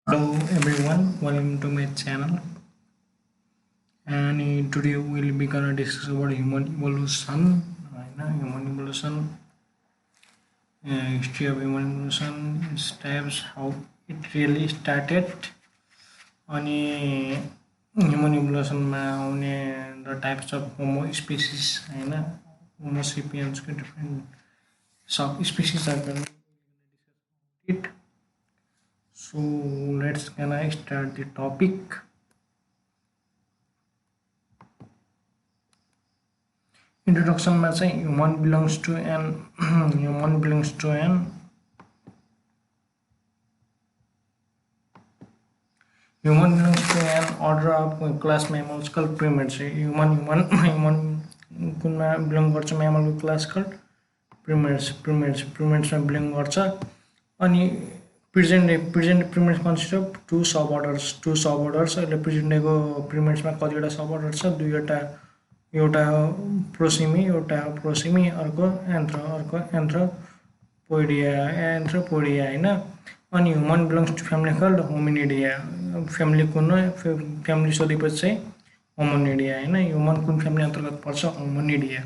Hello everyone, welcome to my channel. And today we'll be gonna discuss about human evolution. Human evolution, history of human evolution, its types, how it really started. अनि human evolution मा आउने the types of homo species होइन homo sapiens को different sub species are gonna it. So let's gonna start the topic. Introduction में चाहिँ human belongs to an order of class mammals called primates. Human कुनमा belong गर्छ mammal को class called primates में belong गर्छ अनि present primates consist of two suborders अहिले present day को primates में कतिवटा suborders छ दुईवटा एउटा प्रोसिमी अर्को एन्थ्रोपोडिया हैन अनि human belongs to family called Hominidae family कुन फ्यामिली सोधेपछि चाहिँ होमिनिडिया हैन ह्युमन कुन फ्यामिली अन्तर्गत पर्छ होमिनिडिया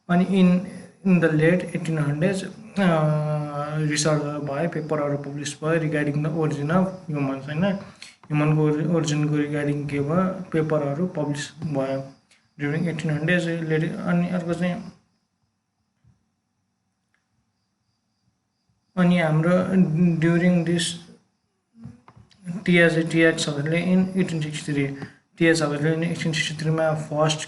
अनि in the late 1800s research भयो पेपरहरु पब्लिश भयो regarding the origin of humans हैन ह्युमनको ओरिजिनको रिगार्डिङ के भयो पेपरहरु पब्लिश भयो during 1800s अनि अर्को चाहिँ अनि हाम्रो ड्युरिङ दिस टीएच हरुले इन 1863 टीएच हरुले 1863 मा फर्स्ट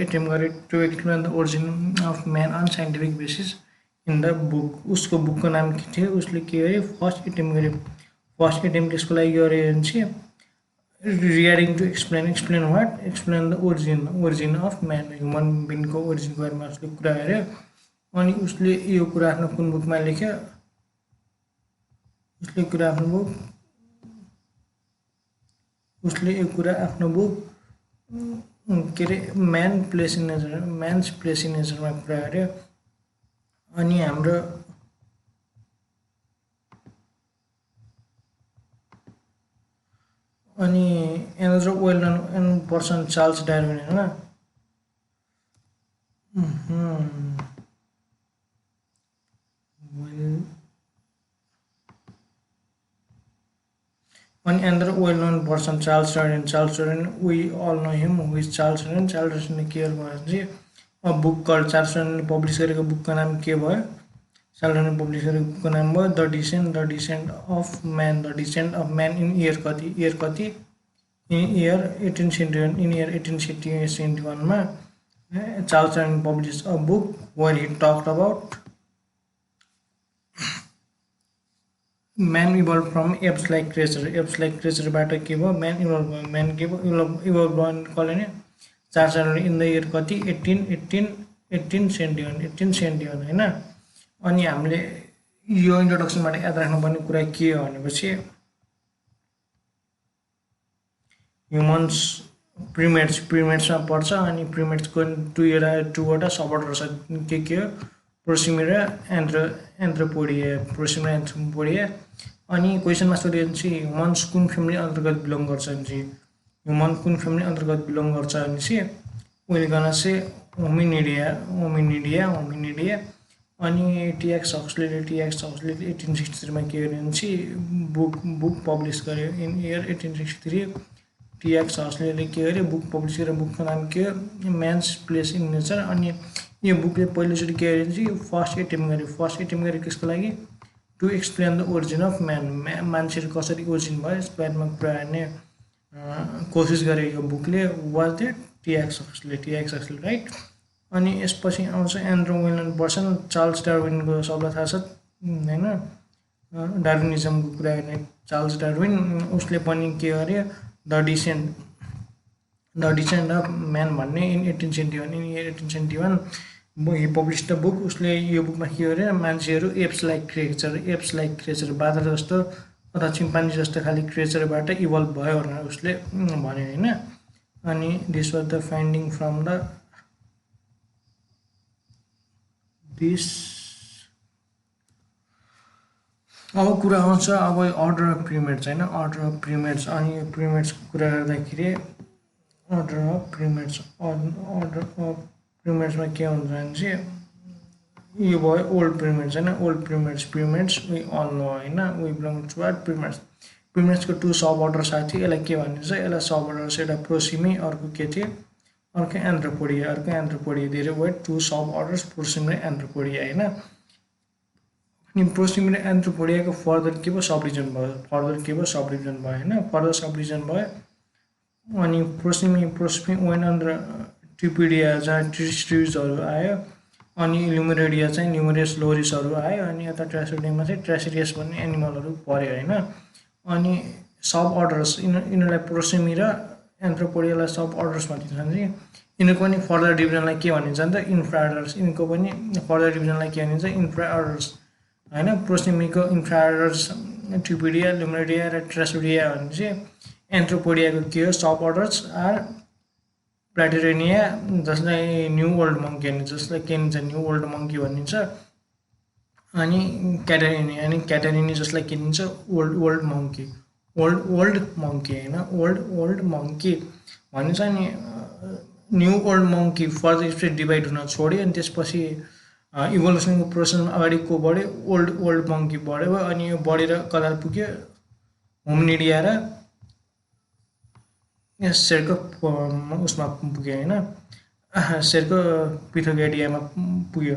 एटेम्प्ट गरे to explain the origin of man on scientific basis in the book उसको बुकको नाम के थियो उसले के गरे फर्स्ट एटेम्प्ट त्यसको लागि गरे भने regarding to explain the origin of man human being को origin को बारेमा उसले कुरा गर्यो अनि उसले यो कुरा आफ्नो कुन बुकमा लेख्यो उसले यो कुरा आफ्नो बुक के रे man's place in nature मा कुरा गर्यो अनि हाम्रो अनि another well known person Charles Darwin हैन अनि another well known person Charles Darwin we all know him who is Charles Darwin ने के गर्यो भने अ बुक कल्ड चार्ल्स डार्विनले पब्लिश गरेको बुकको नाम के भयो चार्ल्स डार्विनले पब्लिश गरेको बुकको नाम भयो the descent of man in year कति इन इयर 1871 मा Charles Darwin publish a book where he talked about man evolve from apes like creature बाट के भयो मैन इभल्भ भयो कसले नि Charles Darwin in the year कति 1871 हैन अनि हामीले यो इन्ट्रोडक्सनबाट याद राख्नुपर्ने कुरा के हो भनेपछि ह्युमन्स प्रिमेट्समा पर्छ अनि प्रिमेट्सको दुईवटा सबअर्डर छ के हो प्रोसिमी र एन्थ्रोपोडिया अनि क्वेशनमा सोधियो भने चाहिँ ह्युमन्स कुन फ्यामिली अन्तर्गत बिलोङ गर्छ भने चाहिँ ह्युमन कुन फ्यामिली अन्तर्गत बिलोङ गर्छ भने चाहिँ उहिले गर्न चाहिँ होमिनिडिया अनि टीएक्स हक्सले 1863 मा के गर्यो भने चाहिँ बुक पब्लिश गर्यो इन इयर 1863 टीएक्स हक्सले के गर्यो बुक पब्लिश गरेर बुकको नाम के हो म्यान्स प्लेस इन नेचर अनि यो बुकले पहिलोचोटि के गर्यो भने चाहिँ फर्स्ट एटेम्प्ट गर्यो त्यसको लागि to explain the origin of man मान्छेहरु कसरी ओरिजिन भयो यसको बारेमा कुरा गर्ने कोसिस गरे यो बुकले was the TX Huxley right अनि यसपछि आउँछ एन्ड्रो विलियम पर्सन चार्ल्स डार्विनको सबलाई थाहा छ हैन डार्विनिजमको कुरा गर्ने चार्ल्स डार्विन उसले पनि के गर्यो द डिसेन्ट अफ म्यान भन्ने in 1871 Hee publish the book उसले यो बुकमा के गर्यो मान्छेहरु एप्स लाइक क्रेचर बाँदर जस्तो अथवा चिम्पान्जी जस्तो खाली क्रेचरबाट इभल्भ भयो भनेर उसले भन्यो हैन अनि this was the finding from the this अब कुरा आउँछ अब अर्डर अफ प्रिमेट्स होइन, अर्डर अफ प्रिमेट्स। अनि यो प्रिमेट्सको कुरा गर्दाखेरि order of primates, order of प्रिमेट्समा के हुन्छ भने चाहिँ यो भयो ओल्ड प्रिमेट्स होइन, old primates, primates we all know होइन, we belong to what primates. प्रिमेट्सको टु सब अर्डर साथी, यसलाई के भनिन्छ, यसलाई सब अर्डर चाहिँ एउटा प्रोसिमी, अर्को के थियो, अर्को एन्थ्रोपोडिया, अर्को एन्थ्रोपोडिया, धेरै भयो टु सब अर्डर्स प्रोसिमी र एन्थ्रोपोडिया होइन। अनि प्रोसिमी र एन्थ्रोपोडियाको फर्दर के भयो, सब डिभिजन भयो, फर्दर के भयो, सब डिभिजन भयो होइन, फर्दर सब डिभिजन भयो। अनि प्रोसिमी वेन अन्डर ट्रिपिडिया जहाँ ट्रिस्ट्रिजहरू आयो, अनि ल्युमेरेडिया चाहिँ ल्युमेरियस लोरिसहरू आयो, अनि यता ट्रासिडियममा चाहिँ ट्रासिडियस भन्ने एनिमलहरू पऱ्यो होइन। अनि सब अर्डर्स यिनीहरूलाई प्रोसिमी र एन्थ्रोपोडियालाई सब अर्डर्समा दिन्छ भने यिनीहरूको पनि फर्दर डिभिजनलाई के भनिन्छ नि त, इन्फ्रा अर्डर्स। यिनीहरूको पनि फर्दर डिभिजनलाई के भनिन्छ, इन्फ्रा अर्डर्स होइन। प्रोसिमीको इन्फ्रा अर्डर्स ट्रिपिडिया, ल्युमेरिडिया र ट्रासिडिया भनेपछि एन्थ्रोपोडियाको के हो, सब अर्डर्स आर प्लाटिरेनिया, जसलाई न्यू ओल्ड मङ्की भनिन्छ, जसलाई के भनिन्छ, न्यू ओल्ड मङ्की भनिन्छ। अनि क्याटारिनी, अनि क्याटारिनी जसलाई के भनिन्छ, ओल्ड मङ्की, ओल्ड मङ्की होइन, ओल्ड मङ्की भनिन्छ। अनि new old monkey further spread divide हुन छोड्यो, अनि त्यसपछि इभोल्युसनको प्रोसेसमा अगाडि को बढ्यो, ओल्ड मङ्की बढ्यो। अनि यो बढेर कता पुग्यो, होमिनिडिया र शेरको उसमा पुग्यो होइन, शेरको पिथोगेडियामा पुग्यो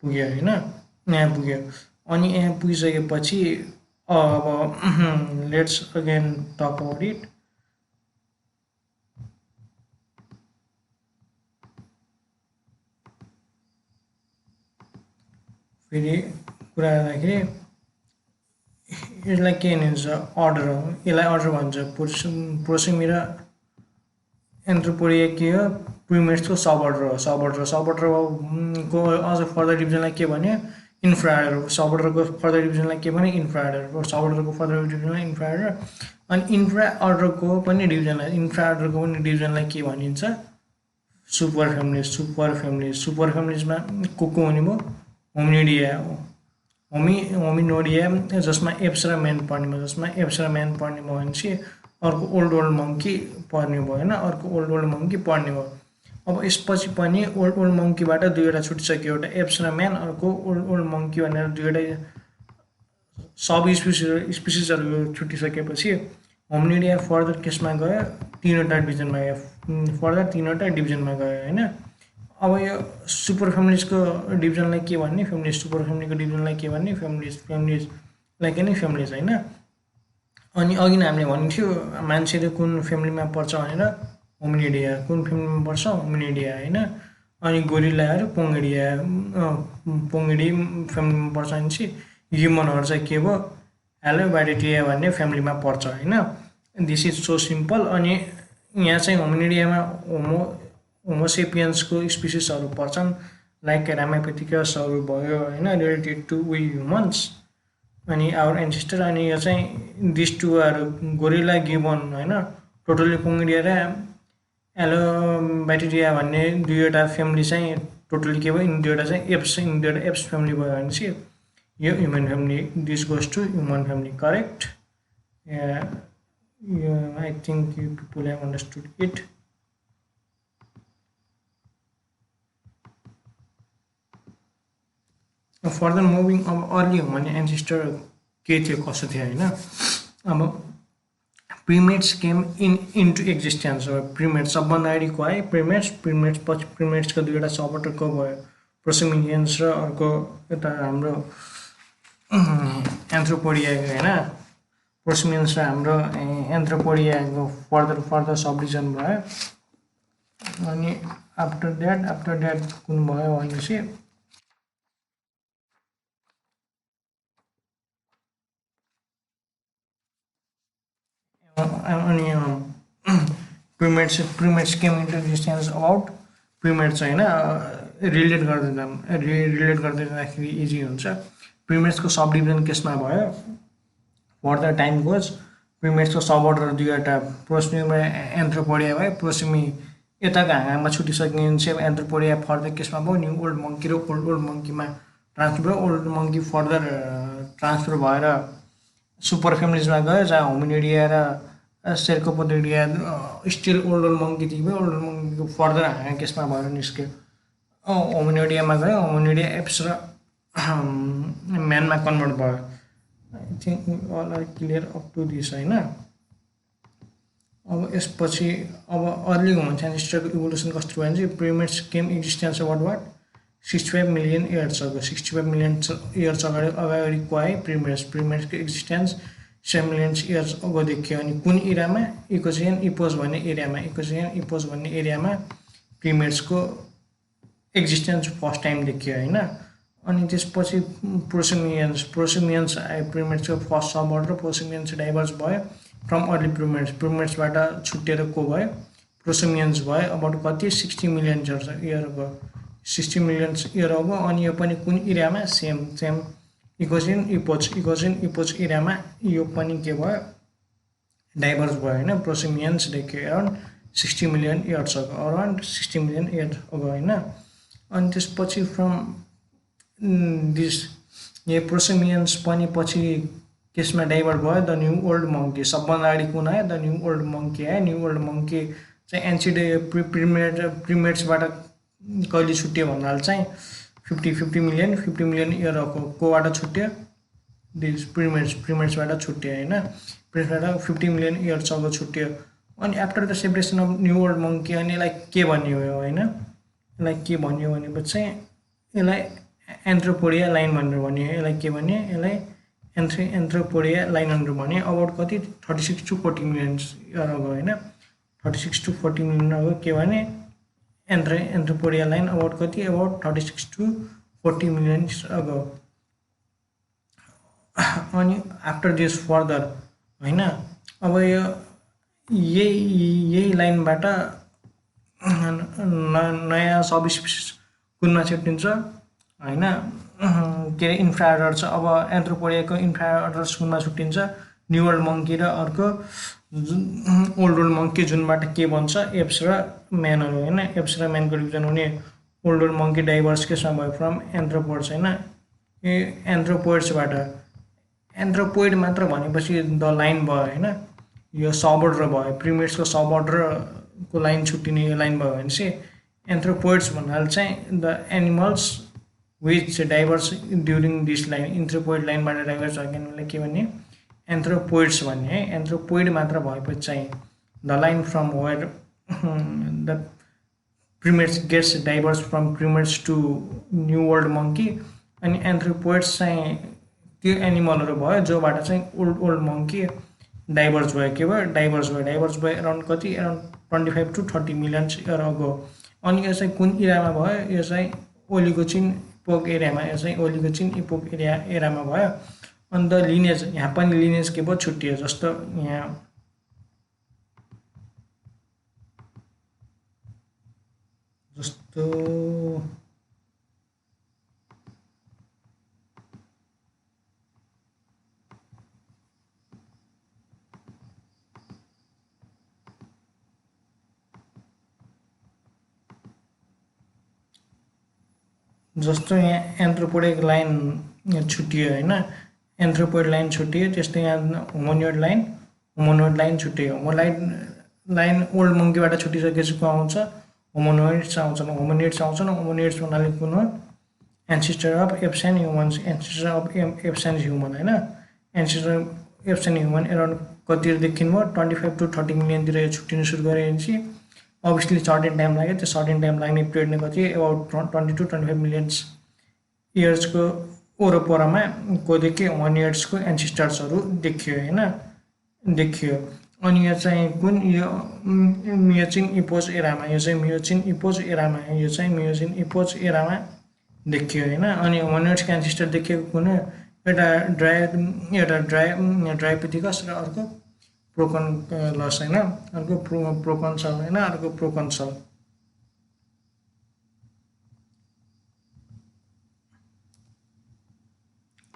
होइन, यहाँ पुग्यो। अनि यहाँ पुगिसकेपछि अब let's again talk about it. फेरि कुरा गर्दाखेरि यसलाई के भनिन्छ, अर्डर हो, यसलाई अर्डर भन्छ। प्रोसिमी र एन्थ्रोपोडिया के हो, प्रिमेट्सको सब अर्डर हो, सब अर्डरको अझ फर्दर डिभिजनलाई के भन्यो, इन्फ्रा अर्डर। सब अर्डरको फर्दर डिभिजनलाई के भन्यो, इन्फ्रा अर्डर। सब अर्डरको फर्दर डिभिजनलाई इन्फ्रा अर्डर। अनि इन्फ्रा अर्डरको पनि डिभिजनलाई के भनिन्छ, सुपर फ्यामिली। सुपर फ्यामिलीजमा को हुने भयो, होमिनिडिया, होमिनोडिया, जसमा एप्स र म्यान पर्ने भयो, भनेपछि अर्को ओल्ड मङ्की पर्ने भयो होइन, अर्को ओल्ड मङ्की पर्ने भयो। अब यसपछि पनि ओल्ड मङ्कीबाट दुईवटा छुटिसक्यो, एउटा एप्स र म्यान, अर्को ओल्ड मङ्की भनेर दुईवटा सब स्पिसिसहरू छुटिसकेपछि होमिनिडिया फर्दर केसमा गयो, तीनवटा डिभिजनमा गयो होइन। अब यो सुपर फ्यामिलीजको डिभिजनलाई के भन्ने, फ्यामिलिज। सुपर फ्यामिलीको डिभिजनलाई के भन्ने, फ्यामिलिजलाई के नै फ्यामिलिज होइन। अनि अघि नै हामीले भन्नु थियो मान्छेले कुन फ्यामिलीमा पर्छ भनेर, होमिनिडिया। कुन फ्यामिलीमा पर्छ, होमिनिडिया होइन। अनि गोरिलाहरू पोङ्गिडी फ्यामिलीमा पर्छ भनेपछि ह्युमनहरू चाहिँ के भयो, हेलोबाइडेटिया भन्ने फ्यामिलीमा पर्छ होइन। This is so simple. अनि यहाँ चाहिँ होमिनिडियामा होमोसेपियन्सको स्पिसिसहरू पर्छन्, लाइक रामापेथिकसहरू भयो होइन, रिलेटेड टु वी ह्युमन्स, अनि आवर एन्सेस्टर। अनि यो चाहिँ दिस टुहरू गोरिला, गिबन होइन, टोटली पोङ्गिडिया र एलोबाइडेटिया भन्ने दुईवटा फ्यामिली चाहिँ टोटली के भयो, दुईवटा चाहिँ एप्स फ्यामिली भयो भनेपछि यो human family, this goes to human family, correct. I think you people have understood it. Further moving, अब अर्ली ह्युमन एन्सेस्टर के थियो, कसो थियो होइन। अब प्रिमेट्स केम इन्टु एक्जिस्टेन्स। अब प्रिमेट्स सबभन्दा अगाडि को आयो, पछि प्रिमेट्सको दुईवटा सब अर्डर को भयो, प्रोसिमिनियन्स र अर्को यता हाम्रो एन्थ्रोपोडियाको होइन, प्रोसिमियन्स र हाम्रो एन्थ्रोपोडियाको फर्दर सब डिभिजन भयो। अनि आफ्टर द्याट कुन भयो भनेपछि अनि प्रिमेट्स केम इन्टु एक्जिस्टेन्स। अबाउट प्रिमेट्स होइन, रिलेट गर्दै जाँदाखेरि इजी हुन्छ। प्रिमेट्सको सब डिभिजन केसमा भयो, फर्दर टाइम गोज प्रिमेट्सको सब अर्डर दुईवटा, प्रोसिमी र एन्थ्रोपोडिया भयो। प्रोसिमी यताको हाँगामा छुटिसकेपछि अब एन्थ्रोपोडिया फर्दर केसमा भयो न्यू ओल्ड मङ्की र ओल्ड मङ्कीमा ट्रान्सफर भयो। ओल्ड मङ्की फर्दर ट्रान्सफर भएर सुपर फ्यामिलिजमा गयो जहाँ होमिनिडिया र सेर्कोपोडिया स्टिल ओल्ड मङ्की थियो। ओल्ड मङ्कीको फर्दर हाँगा केसमा भएर निस्क्यो होमिनिडियामा गयो। होमिनिडिया एप्स र म्यानमा कन्भर्ट भयो। I think all are clear up to this होइन। अब यसपछि अब अर्ली ह्युमन एन्सेस्टरको इभोल्युसन कस्तो भयो भने चाहिँ primates came existence what 65 million years ago. 65 million years अगाडि को आए प्रिमेट्सको एक्जिस्टेन्स 7 मिलियन इयर्स अगो देखियो। अनि कुन इरामा इकोसियन इपोज भन्ने एरियामा प्रिमेट्सको एक्जिस्टेन्स फर्स्ट टाइम देखियो होइन। अनि त्यसपछि प्रोसिमियन्स आयो। प्रिमेट्सको फर्स्ट सब अर्डर प्रोसिमियन्स डाइभर्स भयो फ्रम अर्ली प्रिमेट्सबाट छुट्टिएर को भयो प्रोसिमियन्स भयो। अबाउट कति 60 मिलियन इयर अगो 60 मिलियन इयर अगो। अनि यो पनि कुन इरामा सेम इकोसियन इपोज इरामा यो पनि के भयो डाइभर्स भयो होइन। प्रोसिमियन्स देखियो अराउन्ड 60 मिलियन इयर्स अगो होइन। अनि त्यसपछि फ्रम दिस यो प्रोसिमियन्स पनि पछि केसमा डाइभर्ट भयो द न्यू ओल्ड मङ्की। सबभन्दा अगाडि कुन आयो द न्यू ओल्ड मङ्की आयो। न्यू ओल्ड मङ्की चाहिँ एन्सिड प्रिमेट्सबाट कहिले छुट्यो भन्नाले चाहिँ 50 मिलियन इयर कोबाट छुट्यो दिस प्रिमेट्सबाट छुट्यो होइन। प्रिमेट्सबाट 50 मिलियन इयर्सको छुट्यो। अनि after the separation of new old monkey अनि यसलाई के भन्यो होइन। यसलाई के भन्यो भनेपछि चाहिँ यसलाई एन्थ्रोपोडिया लाइन भनेर भन्यो। यसलाई के भन्यो यसलाई एन्थ्रोपोडिया लाइन भनेर भन्यो। अबाउट कति 36 to 40 मिलियन इयर अगो होइन। 36 to 40 मिलियन अगो के भने एन्थ्रोपोडिया लाइन अबाउट कति अबाउट 36 to 40 मिलियन अगो। अनि आफ्टर दिस फर्दर होइन अब यो यही लाइनबाट नयाँ सब स्पिसिस कुनमा छुट्टिन्छ होइन। के अरे इन्फ्राअर्डर छ। अब एन्थ्रोपोडियाको इन्फ्राअर्डर कुनमा छुट्टिन्छ न्यू ओल्ड मङ्की र अर्को ओल्ड मङ्की जुनबाट के भन्छ एप्स र म्यानहरू होइन। एप्स र म्यानको डिभिजन हुने ओल्ड मङ्की डाइभर्स केसमा भयो फ्रम एन्थ्रोपोइड्स होइन। यो एन्थ्रोपोइड्सबाट एन्थ्रोपोइड मात्र भनेपछि द लाइन भयो होइन। यो सब अर्डर भयो प्रिमेट्सको सब अर्डरको लाइन छुट्टिने यो लाइन भयो भने चाहिँ एन्थ्रोपोइड्स भन्नाले चाहिँ the animals which diverse during this line. Anthropoid लाइनबाट डाइभर्स भएको के भन्ने एन्थ्रोपोइड्स भन्ने है। एन्थ्रोपोइड मात्र भएपछि चाहिँ the line from where the primates gets diverse from primates to new world monkey. अनि एन्थ्रोपोइड्स चाहिँ त्यो एनिमलहरू भयो जोबाट चाहिँ ओल्ड मङ्की डाइभर्स भयो। के भयो डाइभर्स भयो अराउन्ड कति अराउन्ड 25 to 30 मिलियन इयर अगो। अनि यो चाहिँ कुन इरामा भयो यो चाहिँ ओलिगोचिन इपोक एरियामा। यो चाहिँ ओलिगोचिन इपोक एरियामा भयो। अनि द लिनेज यहाँ पनि लिनेज के भयो छुट्टियो। जस्तो यहाँ जस्तो यहाँ एन्थ्रोपोडिक लाइन छुट्टियो होइन। एन्थ्रोपोइड लाइन छुट्टियो। त्यस्तै यहाँ होमोनियोड लाइन छुट्टियो। लाइन ओल्ड मङ्कीबाट छुट्टिसकेपछि को आउँछ होमोनिड्स आउँछन्। होमोनिड्स भन्नाले कुन हो ancestor of apes and humans. Ancestor of apes and human होइन। Ancestor apes and human around कतिदेखि भयो 25 to 30 मिलियनतिर यो छुट्टिनु सुरु गरेपछि अभियसली सर्टेन टाइम लाग्यो। त्यो सर्टेन टाइम लाग्ने पिरियड नै कति अबाउट 20 to 25 मिलियन इयर्सको वरपरमा को देखियो होमोनिड्सको एन्सेस्टर्सहरू देखियो होइन देखियो। अनि यो चाहिँ कुन यो मियोचिन इपोज एरामा देखियो होइन। अनि होमोनिड्सको एन्सेस्टर देखिएको कुन एउटा ड्रायोपिथिकस र अर्को प्रोकन्लस होइन। अर्को प्रोकन्सल होइन अर्को प्रोकन्सल।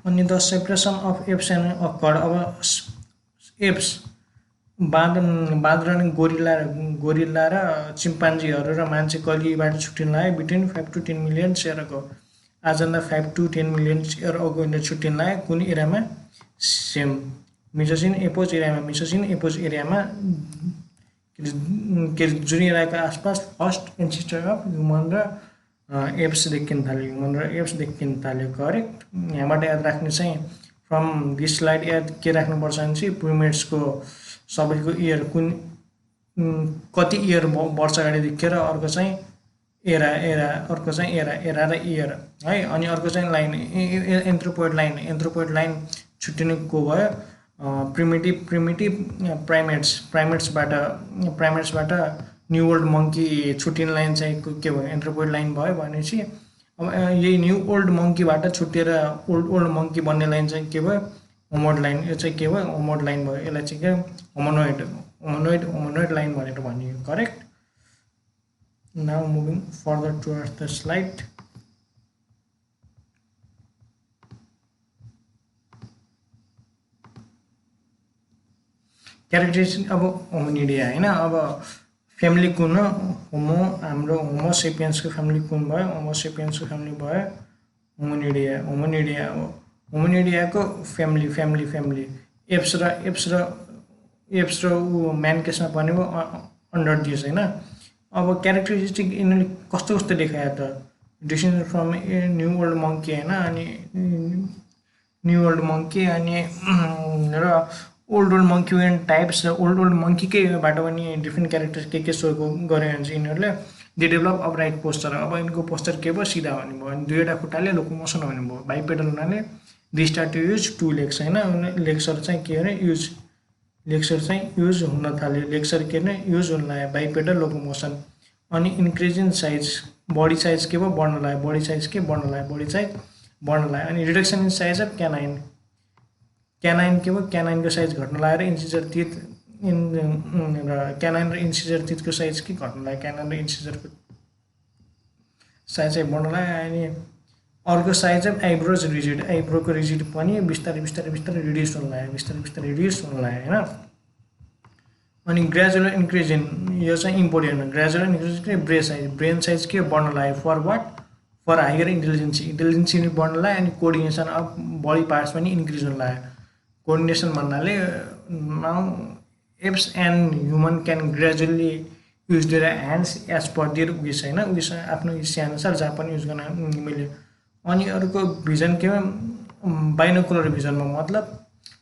अनि the separation of apes and occurred. अब बाँदर अनि गोरिल्ला र चिम्पान्जीहरू र मान्छे कलिबाट छुट्टिनलाई बिट्विन 5 to 10 मिलियन इयर अगो। आजभन्दा 5 to 10 मिलियन इयर अगो छुट्टिनलाई कुन एरियामा? सेम मिसोसिन एपोज एरियामा। मिसोसिन एपोज एरियामा जुन एरियाको आसपास फर्स्ट एन्सिस्टर अफ ह्युमन र एप्स देखिन थाल्यो। करेक्ट। यहाँबाट याद राख्ने चाहिँ फ्रम दिस स्लाइड याद के राख्नुपर्छ भने चाहिँ प्रिमेट्सको सबैको इयर कुन कति इयर वर्ष अगाडि देखेर अर्को चाहिँ एरा र इयर है। अनि अर्को चाहिँ लाइन एन्थ्रोपोइड लाइन छुट्टिने को भयो? प्रिमिटिभ प्राइमेट्सबाट न्यू ओल्ड मङ्की छुट्टिने लाइन चाहिँ के भयो? एन्थ्रोपोइड लाइन भयो। भनेपछि अब यही न्यू ओल्ड मङ्कीबाट छुट्टिएर ओल्ड मङ्की बन्ने लाइन चाहिँ के भयो? होमोड लाइन। यो चाहिँ के भयो? होमोड लाइन भयो। यसलाई चाहिँ के? होमोनोइड लाइन भनेर भनियो। Correct. Now moving further towards the slide. Characteristic अब होमिनिडिया होइन। अब फ्यामिली कुन हो? हाम्रो होमोसेपियन्सको फ्यामिली कुन भयो? होमोसेपियन्सको फ्यामिली भयो होमिनिडिया। अब होमिनिडियाको फ्यामिली एप्स र म्यान केसमा पर्ने भयो अन्डर दिस होइन। अब क्यारेक्टरिस्टिक यिनीहरूले कस्तो देखायो त? Distinct from new old monkey होइन। अनि न्यू ओल्ड मङ्की अनि र ओल्ड मङ्की एन्ड टाइप्स र ओल्ड मङ्कीकैबाट पनि डिफ्रेन्ट क्यारेक्टर्स के सो गऱ्यो भने चाहिँ यिनीहरूले दे डेभलप अपराइट पोस्चर। अब यिनको पोस्चर के भयो? सिधा हुने भयो। अनि दुईवटा खुट्टाले लोकोमोसन हुने भयो। बाइपेडल हुनाले they start to use 2 legs होइन। लेग्सहरू चाहिँ के अरे युज हुन थाल्यो। लेग्सहरू के अरे युज हुन लाग्यो। Bipedal locomotion. अनि increase in size body size के भयो? बढ्न लाग्यो। बडी साइज बढ्न लाग्यो। अनि reduction in size of canine के भयो? क्यानाइनको साइज घट्न लाग्यो र इन्सिजर टिथ क्यानाइन र इन्सिजर टिथको साइज के घट्न लाग्यो? क्यानाइन र इन्सिजरको साइज चाहिँ बढ्न लाग्यो। अनि अर्को साइज अफ आइब्रोको रिजिड पनि बिस्तारै रिड्युस हुन लाग्यो होइन। अनि ग्रेजुअल इन्क्रिज इन यो चाहिँ इम्पोर्टेन्ट हो। ग्रेजुअल इन्क्रिज के? ब्रेन साइज के बढ्न लाग्यो? For what? For higher intelligence बढ्न लाग्यो। अनि कोअर्डिनेसन अफ बडी पार्ट्स पनि इन्क्रिज हुन लाग्यो। कोअर्डिनेसन भन्नाले now apes and human can gradually use their hands as per their wish होइन। आफ्नो इच्छाअनुसार जहाँ पनि युज गर्न मिल्यो। अनि अर्को भिजन के? बाइनोकुलर भिजनमा मतलब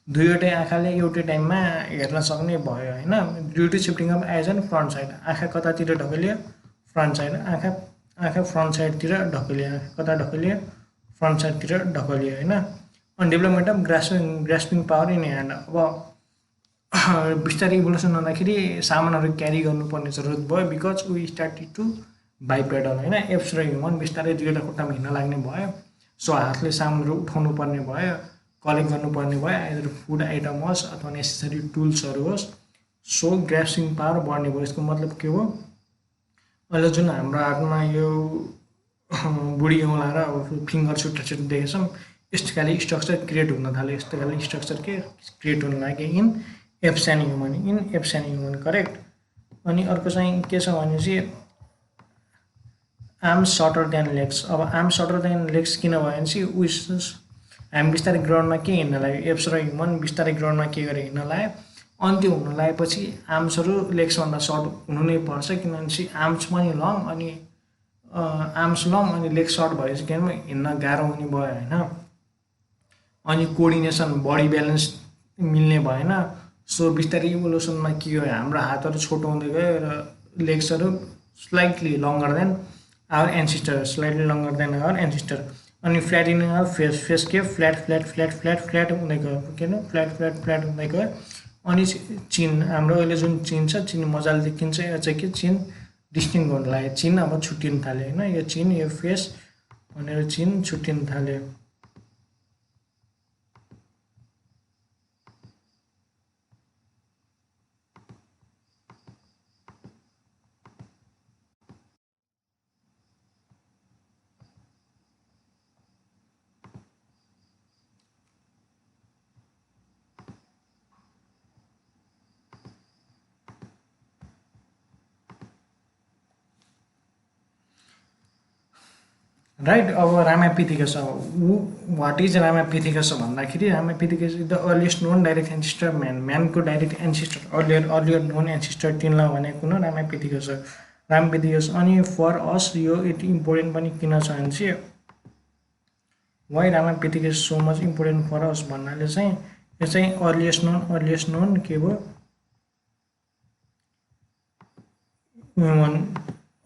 दुईवटै आँखाले एउटै टाइममा हेर्न सक्ने भयो होइन। Due to shifting of eyes and front side. आँखा कतातिर ढकलियो? Front side. आँखा फ्रन्ट साइडतिर ढकलियो। कता ढकलियो? फ्रन्ट साइडतिर ढकलियो होइन। अनि development of grasping power in hand. अब बिस्तारै इभोल्युसन हुँदाखेरि सामानहरू क्यारी गर्नुपर्ने जरुरत भयो। Because we started to bipedal होइन। एप्स र ह्युमन बिस्तारै दुईवटा खुट्टामा हिँड्न लाग्ने भयो। सो हातले सामानहरू उठाउनु पर्ने भयो, कलेक्ट गर्नुपर्ने भयो। आइदर फुड आइटम होस् अथवा नेसेसरी टुल्सहरू होस्। सो ग्रास्पिङ पावर बढ्ने भयो। यसको मतलब के हो? अहिले जुन हाम्रो हातमा यो बुढी औँला र फिङ्गर छुट्टा देखेछौँ, यस्तो खाले स्ट्रक्चर क्रिएट हुन थाल्यो। यस्तो खाले स्ट्रक्चर के क्रिएट हुन लाग्यो in apps and human. Correct. अनि अर्को चाहिँ के छ भने चाहिँ आर्म्स सर्टर देन लेग्स। अब आर्म्स सर्टर देन लेग्स किन भयो भने चाहिँ हामी बिस्तारै ग्राउन्डमा के हिँड्न लाग्यो? एप्स र ह्युमन बिस्तारै ग्राउन्डमा के गरेर हिँड्न लाग्यो? अनि त्यो हुन लागेपछि आर्म्सहरू लेग्सभन्दा सर्ट हुनु नै पर्छ। किनभने चाहिँ आर्म्स पनि लङ अनि लेग्स सर्ट भएपछि किनभने हिँड्न गाह्रो हुने भयो होइन। अनि कोअर्डिनेसन बडी ब्यालेन्स मिल्ने भएन। सो बिस्तारै इभोल्युसनमा के हो? हाम्रो हातहरू छोटो हुँदै गयो र लेग्सहरू स्लाइटली लङ्गर देन आवर एन्सिस्टर। अनि फ्ल्याटिनिङ अफ फेस के? फ्ल्याट हुँदै गयो। के अरे फ्ल्याट हुँदै गयो। अनि चिन हाम्रो अहिले जुन चिन छ, चिन मजाले देखिन्छ। यो चाहिँ के? चिन डिस्टिङ हुन लाग्यो। चिन अब छुट्टिन थाल्यो होइन। यो चिन यो फेस भनेर चिन छुट्टिन थाल्यो। राइट। अब रामापिथिकस वाट इज रामापिथिकस भन्दाखेरि Ramapithecus is the earliest known direct ancestor म्यानको direct ancestor earlier known ancestor तिनलाई भनेको न रामापिथिकस रामपिथिकस। अनि फर अस यो यति इम्पोर्टेन्ट पनि किन छ भने चाहिँ why Ramapithecus so much important for us भन्नाले चाहिँ यो चाहिँ अर्लिएस्ट नोन के भयो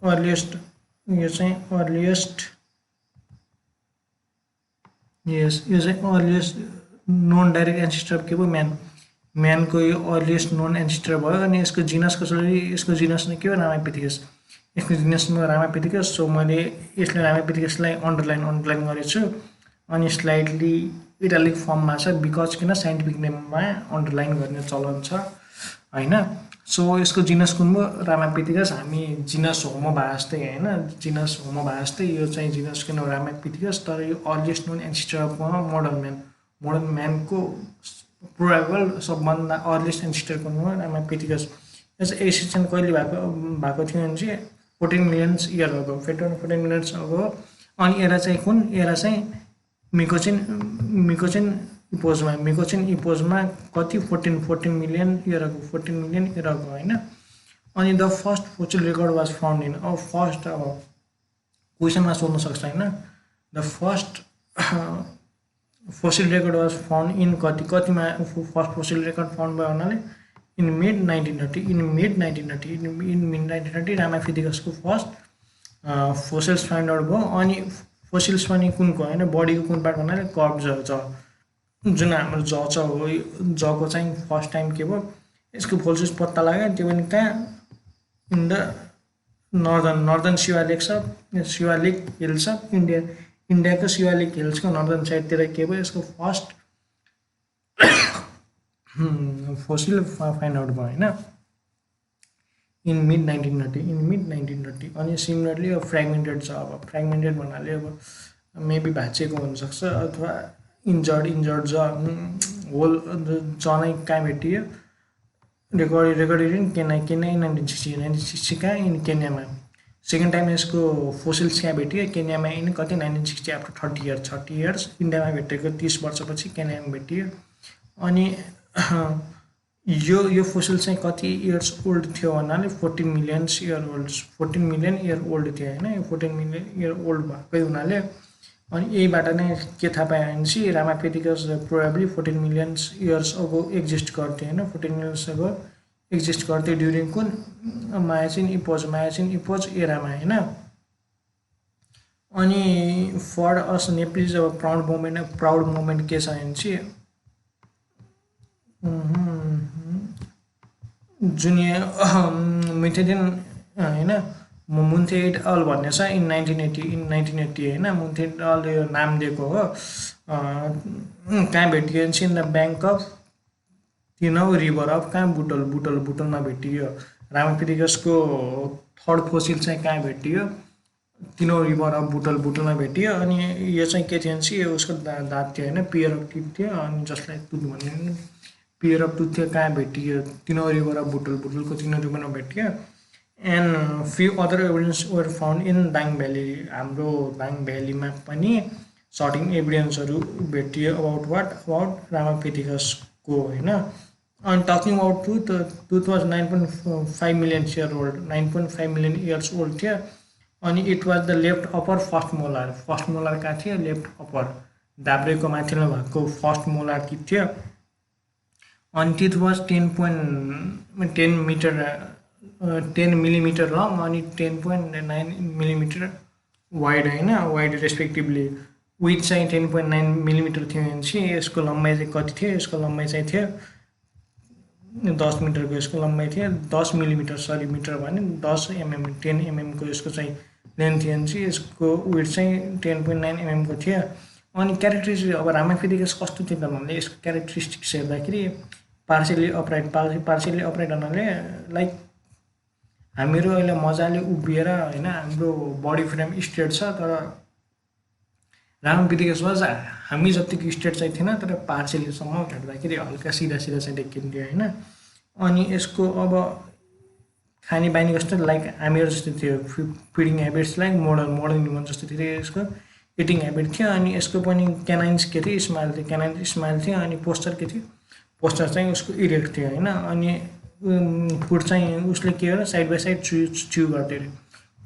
अर्लिएस्ट यो चाहिँ अर्लिएस्ट यस यो चाहिँ अर्लिएस्ट नोन डाइरेक्ट एन्सिस्टर के भयो म्यानको यो अर्लिएस्ट नोन एन्सिस्टर भयो। अनि यसको जिनस कसरी यसको जिनस नै के हो रामापिथिकस यसको जिनसमा रामापिथिकस। सो मैले यसले रामापिथिकसलाई अन्डरलाइन गरेको छु अनि स्लाइडली इटालिक फर्ममा छ बिकज किन साइन्टिफिक नेममा अन्डरलाइन गर्ने चलन छ होइन। सो यसको जिनस कुन भयो रामापिथिकस। हामी जिनस होमोभास्टै होइन जिनस होमोभास्टै यो चाहिँ जिनस किन रामापिथिकस। तर यो earliest known ancestor of modern म्यानको प्रोबेबल सबभन्दा अर्लिएस्ट एन्सिस्टर कुन हो रामापिथिकस। यो चाहिँ एक्सटिङ्सन कहिले भएको थियो भने चाहिँ 14 मिलियन्स इयर अगो 14 मिलियन्स अगो। अनि एरा चाहिँ कुन एरा चाहिँ मिकोचिन इपोजमा कति 14 मिलियन इयर अगो होइन। अनि the first fossil record was found in अब फर्स्ट अब क्वेसनमा सोध्न सक्छ होइन। The first fossil record was found in कतिमा फर्स्ट फोसिल रेकर्ड फाउन्ड भयो भन्नाले इन मिड 1930 रामापिथिकसको फर्स्ट फोसिल्स फाइन्ड आउट भयो। अनि फोसिल्स पनि कुनको होइन बडीको कुन पार्ट भन्नाले कर्भ ज जुन हाम्रो ज छ हो जको चाहिँ फर्स्ट टाइम के भयो यसको फोसिल्स पत्ता लाग्यो। त्यो पनि कहाँ in the northern Shivalik hills of इन्डियाको शिवालिक हिल्सको नर्दर्न साइडतिर के भयो यसको फर्स्ट फोसिल फाइन्ड आउट भयो होइन इन मिड 1930। अनि सिमिलरली अब फ्रेगमेन्टेड छ। अब फ्रेगमेन्टेड भन्नाले अब मेबी भाँचिएको हुनसक्छ अथवा इन्जर्ड ज होल जनै कहाँ भेटियो रेकर्डेड इन केन्या इन 1960 कहाँ इन केन्यामा। सेकेन्ड टाइम यसको फोसिल्स कहाँ भेटियो केन्यामा इन कति 1960 आफ्टर 30 इयर्स। इन्डियामा भेटेको 30 वर्षपछि केन्यामा भेटियो। अनि यो फोसिल चाहिँ कति इयर्स ओल्ड थियो भन्नाले 14 मिलियन इयर ओल्ड थियो होइन। यो 14 मिलियन इयर ओल्ड भएकै हुनाले अनि यहीबाट नै के थाहा पायो भने चाहिँ रामापिथिकस प्रोबेबली 14 मिलियन इयर्स अगो एक्जिस्ट गर्थ्यो होइन। 14 मिलियन्स अगो एक्जिस्ट गर्थ्यो ड्युरिङ कुन मायाचिन इपोज एरामा होइन। अनि फर अस नेप्लिज अब प्राउड मोमेन्ट के छ भने चाहिँ जुन मिथेडिन होइन मुन्थे एट अल भन्ने छ इन 1980 होइन। मुन्थे एट अल यो नाम दिएको हो कहाँ भेटियो भने चाहिँ in the bank of Tinau river of कहाँ बुटलमा भेटियो। रामापिथिकसको थर्ड फोसिल चाहिँ कहाँ भेटियो तिनौ रिभर अफ बुटलमा भेटियो। अनि यो चाहिँ के थियो भने चाहिँ यो उसको दाँत थियो होइन पियर अफ टिथ थियो अनि जसलाई टुथ भन्ने पियर अफ टुथ थियो कहाँ भेटियो तिनौ रिभर अफ बुटलको तिनौ रिभरमा भेटियो। And few other evidence were found in Dang valley हाम्रो दाङ भ्यालीमा पनि सर्टिङ एभिडेन्सहरू भेटियो अबाउट रामापिथिकसको होइन। अनि talking about टुथ was 9.5 million years old थियो। अनि it was the left upper first molar कहाँ थियो लेफ्ट अप्पर धाब्रेको माथिल्लो भागको फर्स्ट मोलार टिथ थियो। अनि टिथ वाज 10 मिलिमिटर लङ अनि 10.9 मिलिमिटर वाइड होइन वाइड रेस्पेक्टिभली। विथ चाहिँ 10.9 मिलिमिटर थियो भने चाहिँ यसको लम्बाइ चाहिँ कति थियो यसको लम्बाइ चाहिँ थियो 10 मिटरको यसको लम्बाइ थियो 10 मिलिमिटर मिटर भने 10 mm 10 mm को यसको चाहिँ लेन्थ थियो भने चाहिँ यसको विथ चाहिँ 10.9 mm को थियो। अनि क्यारेक्टरिस्टिक अब रामापिथिकस कस्तो थियो त भन्दा यसको क्यारेक्टरिस्टिक्स हेर्दाखेरि पार्सियली अपराइट भन्नाले लाइक हामीहरू अहिले मजाले उभिएर होइन हाम्रो बडी फ्रेम स्ट्रेट छ तर रामापिथिकस वाज हामी जतिको स्ट्रेट चाहिँ थिएन तर पार्सियलीसम्म हेर्दाखेरि हल्का सिधा चाहिँ देखिन्थ्यो होइन। अनि यसको अब खाने बानी कस्तो लाइक हामीहरू जस्तो थियो feeding habits like modern human जस्तो थियो यसको इटिङ हेबिट थियो अनि यसको पनि क्यानाइन्स के थियो स्माइल थियो क्यानाइन्स स्माइल थियो अनि पोस्चर के थियो पोस्चर चाहिँ उसको इरेक्ट थियो होइन अनि फुड चाहिँ उसले के गर्यो साइड बाई साइड च्यु गर्थ्यो अरे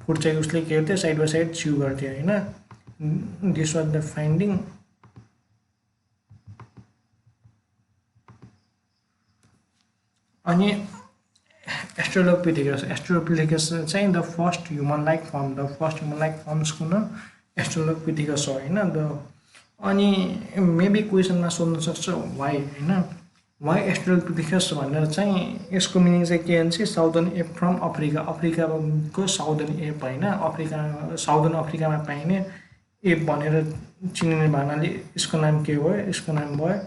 फुड चाहिँ उसले के गर्थ्यो साइड बाई साइड च्यु गर्थ्यो होइन दिस वाज द फाइन्डिङ अनि एस्ट्रोलोपिथेकस चाहिँ द फर्स्ट ह्युमन लाइक फर्म्सको नाम एस्ट्रोलोपिथेकस हो होइन द अनि मेबी क्वेसनमा सोध्न सक्छ वाइ होइन वाइ एस्ट्रोलोपिथेकस भनेर चाहिँ यसको मिनिङ चाहिँ के भन्छ साउदर्न एप फ्रम अफ्रिकाको साउदर्न एप होइन साउदर्न अफ्रिकामा पाइने एप भनेर चिनिने भानाले यसको नाम के भयो यसको नाम भयो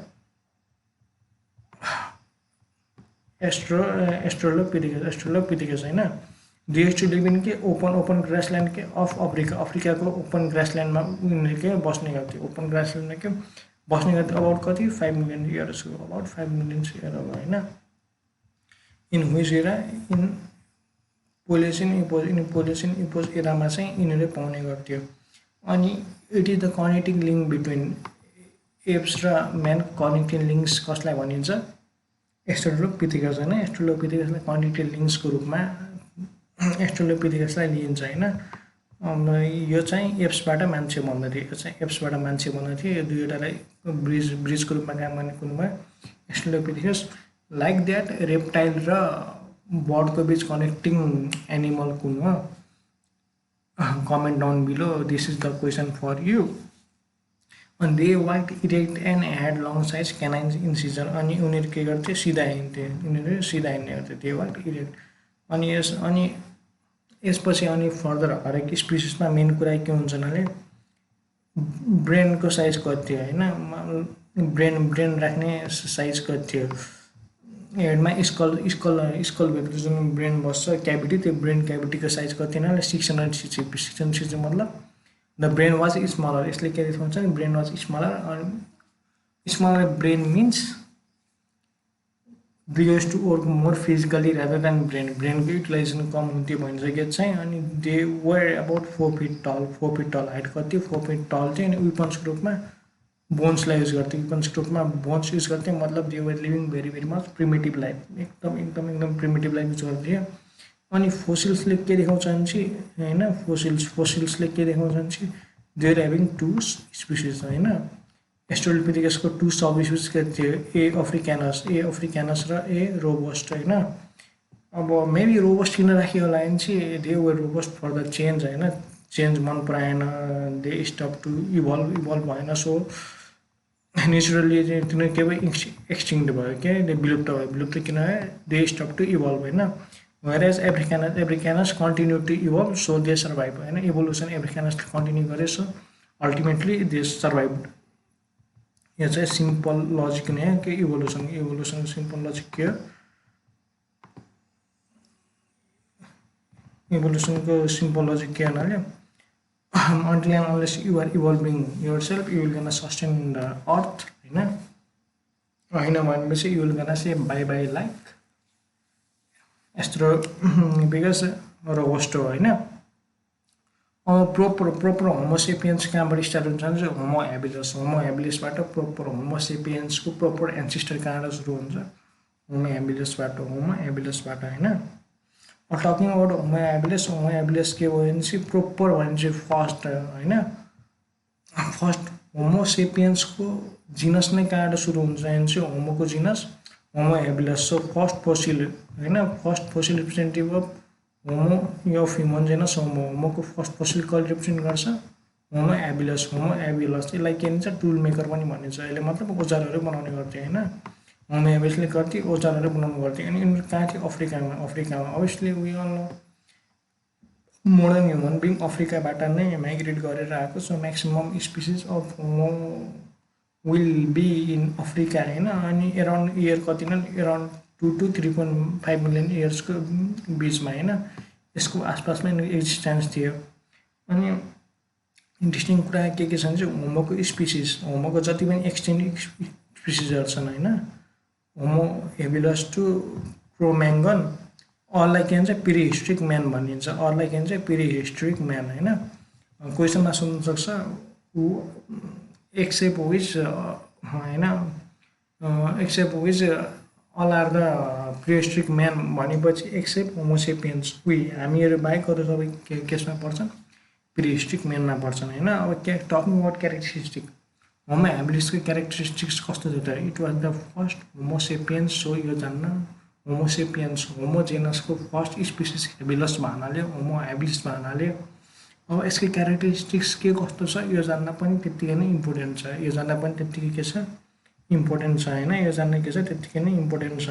एस्ट्रोलोपिथेकस होइन they used to live in के ओपन ग्रासल्यान्ड के अफ अफ्रिकाको ओपन ग्रासल्यान्डमा उनीहरू के बस्ने गर्थ्यो ओपन ग्रासल्यान्डमा के बस्ने गर्थ्यो अबाउट कति 5 मिलियन इयर्सको अबाउट 5 मिलियन इयर अब होइन in which era in पोलिसिन impose एरामा चाहिँ यिनीहरूले पाउने गर्थ्यो अनि it is the connecting link between apps र म्यान कनेक्टिङ लिङ्क्स कसलाई भनिन्छ एस्ट्रोलोपिथेकस होइन एस्ट्रोलोपिथेकसलाई कनेक्टिङ लिङ्क्सको रूपमा एस्ट्रोलोपिथेकसलाई लिइन्छ होइन यो चाहिँ एप्सबाट मान्छे भन्दाखेरि यो चाहिँ एप्सबाट मान्छे भन्दाखेरि यो दुईवटालाई ब्रिजको रूपमा काम गर्ने कुन भयो एस्ट्रोलोपिथेकस लाइक द्याट रेप्टाइल र बर्डको बिच कनेक्टिङ एनिमल कुन हो comment down below this is the question for you अनि they walked erect and had long size canines incision अनि उनीहरू के गर्थ्यो सिधा हिँड्थे उनीहरू सिधा हिँड्ने गर्थ्यो दे वाक्ड इरेक्ट अनि यसपछि अनि फर्दर हरेक स्पिसिसमा मेन कुरा के हुन्छ भने ब्रेनको साइज कति थियो होइन ब्रेन राख्ने साइज कति थियो हेडमा स्कलभित्र जुन ब्रेन बस्छ क्याभिटी त्यो ब्रेन क्याभिटीको साइज कति हुनाले 600 cc मतलब द ब्रेन वाज स्मलर यसले के देखाउँछ नि ब्रेन वाज स्मलर अनि smaller brain means they use to work more physically rather than ब्रेनको युटिलाइजेसन कम हुन्थ्यो भनिसकेको चाहिँ अनि they were about 4 feet tall height कति 4 फिट टल थियो अनि वेपन्सको रूपमा बोन्सलाई युज गर्थ्यो वेपन्सको रूपमा बोन्स युज गर्थ्यो मतलब they were living very much primitive life एकदम प्रिमिटिभ लाइफ युज गर्थ्यो अनि फोसिल्सले के देखाउँछ भने होइन फोसिल्सले के देखाउँछ भने दे आर ह्याभिङ 2 स्पिसिस होइन एस्ट्रोलोपिथेकसको 2 सब स्पिसिस के थियो ए अफ्रिकानस र ए रोबस्ट होइन अब मेबी रोबस्ट किन राखियो होला भने चाहिँ they were robust for the change होइन चेन्ज मन पराएन दे स्टप टु इभल्भ भएन सो नेचुरली चाहिँ तिनीहरू के भयो एक्सटिङ्क्ट भयो क्या विलुप्त किन दे स्टप टु इभल्भ होइन whereas Africanus continue to evolve so they survive होइन evolution Africanus continue गरे so ultimately they survived यो चाहिँ सिम्पल लजिक नै हो कि इभोल्युसन सिम्पल लजिक के हो इभोल्युसनको सिम्पल लजिक के हुनाले until and unless you are evolving yourself you will gonna sustain the earth होइन भनेपछि you will gonna say bye bye like australopithecus robust होइन प्रोपर होमोसेपियन्स कहाँबाट स्टार्ट हुन्छ भने चाहिँ होमो ह्याबिलिसबाट प्रोपर होमोसेपियन्सको प्रोपर एन्सिस्टर कहाँबाट सुरु हुन्छ होमो ह्याबिलिसबाट होइन टकिङ अबाउट होमो ह्याबिलिस के भयो भने चाहिँ प्रोपर भने चाहिँ फर्स्ट होइन फर्स्ट होमोसेपियन्सको जिनस नै कहाँबाट सुरु हुन्छ भने चाहिँ होमोको genus homo habilis so first fossil होइन first fossil representative of homo of human genus होमोको फर्स्ट फोसिल कहिले रिप्रेजेन्ट गर्छ होमो ह्याबिलिस यसलाई के भन्छ टुल मेकर पनि भनिन्छ यसले मतलब औजारहरू बनाउने गर्थ्यो होइन होमो ह्याबिलिसले गर्थ्यो औजारहरू बनाउनु गर्थ्यो अनि यिनीहरू कहाँ थियो अफ्रिकामा अभियसली उयो मोडर्न ह्युमन बिङ अफ्रिकाबाट नै माइग्रेट गरेर आएको so maximum species of homo will be in Africa होइन अनि एराउन्ड इयर कति नै एराउन्ड 2 to 3.5 मिलियन इयर्सको बिचमा होइन यसको आसपासमा एक्जिस्टेन्स थियो अनि इन्ट्रेस्टिङ कुरा के छ भने चाहिँ होमोको स्पिसिस होमोको जति पनि एक्सटेन्ड स्पिसिसहरू छन् होइन होमो ह्याबिलिस टु क्रोम्याङ्गन अरूलाई के भन्छ प्रिहिस्ट्रिक म्यान भनिन्छ, अरूलाई के भन्छ प्रिहिस्ट्रिक म्यान होइन। क्वेसनमा सोध्न सक्छ एक्सेप्ट विच होइन except which all are the prehistoric man भनेपछि एक्सेप्ट होमोसेपियन्स हामीहरू बाहेक अरू सबै केसमा पर्छन् प्रिहिस्ट्रिक म्यानमा पर्छन् होइन। अब टकिङ अबाउट क्यारेक्टरिस्टिक होमो ह्याबिलिसको क्यारेक्टरिस्टिक्स कस्तो थियो त, it was the first homo sapiens. So यो जान्न होमोसेपियन्स होमोजेनसको फर्स्ट स्पिसिस ह्याबिलस भन्नाले होमो ह्याबिलिस भन्नाले। अब यसको क्यारेक्टरिस्टिक्स के कस्तो छ यो जान्न पनि त्यत्तिकै नै इम्पोर्टेन्ट छ, यो जान्न पनि त्यत्तिकै के छ इम्पोर्टेन्ट छ होइन, यो जान्न के छ त्यत्तिकै नै इम्पोर्टेन्ट छ।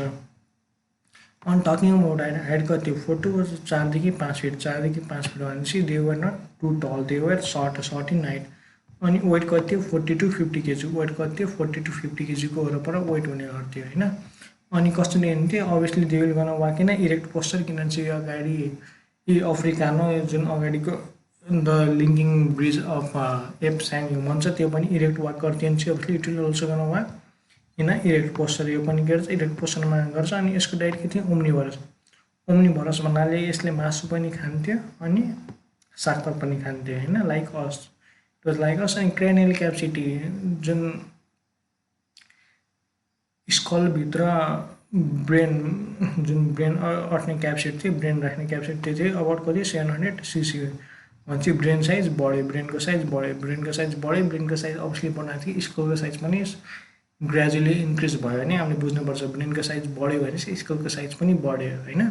अनि टकिङ अबाउट हाइट कति 4 देखि 5 फिट, 4 देखि 5 फिट भनेपछि they were not too tall, they were short in height. अनि वेट कति थियो 40 to 50 केजी, वेट कति थियो 40 to 50 केजीको वरपर वेट हुने गर्थ्यो होइन। अनि कस्तो लिने थियो अभियसली दे विल गर्न वाक इन इरेक्ट पोस्चर, किनभने यो अगाडि यी अफ्रिकानो जुन अगाडिको the linking bridge of app स्याङ human छ त्यो पनि इरेक्ट वाक गर्थ्यो भने चाहिँ अभियसली इट विल अल्सो गर्न वाक इन इरेक्ट पोस्चर, यो पनि के गर्छ इरेक्ट पोस्चरमा गर्छ। अनि यसको डाइट के थियो ओम्निभरस, ओम्निभरस भन्नाले यसले मासु पनि खान्थ्यो अनि सागपात पनि खान्थ्यो होइन, like us it was like us. अनि क्रेनियल क्यापेसिटी जुन स्कलभित्र ब्रेन अट्ने क्यापेसिटी थियो, ब्रेन राख्ने क्यापेसिटी थियो अबाउट कति 700 cc भनेपछि ब्रेन साइज बढ्यो, ब्रेनको साइज बढ्यो, ब्रेनको साइज बढ्यो, ब्रेनको साइज अभियसली बढाएको थियो, स्कलको साइज पनि ग्रेजुअली इन्क्रिज भयो भने हामीले बुझ्नुपर्छ ब्रेनको साइज बढ्यो भने चाहिँ स्कलको साइज पनि बढ्यो होइन।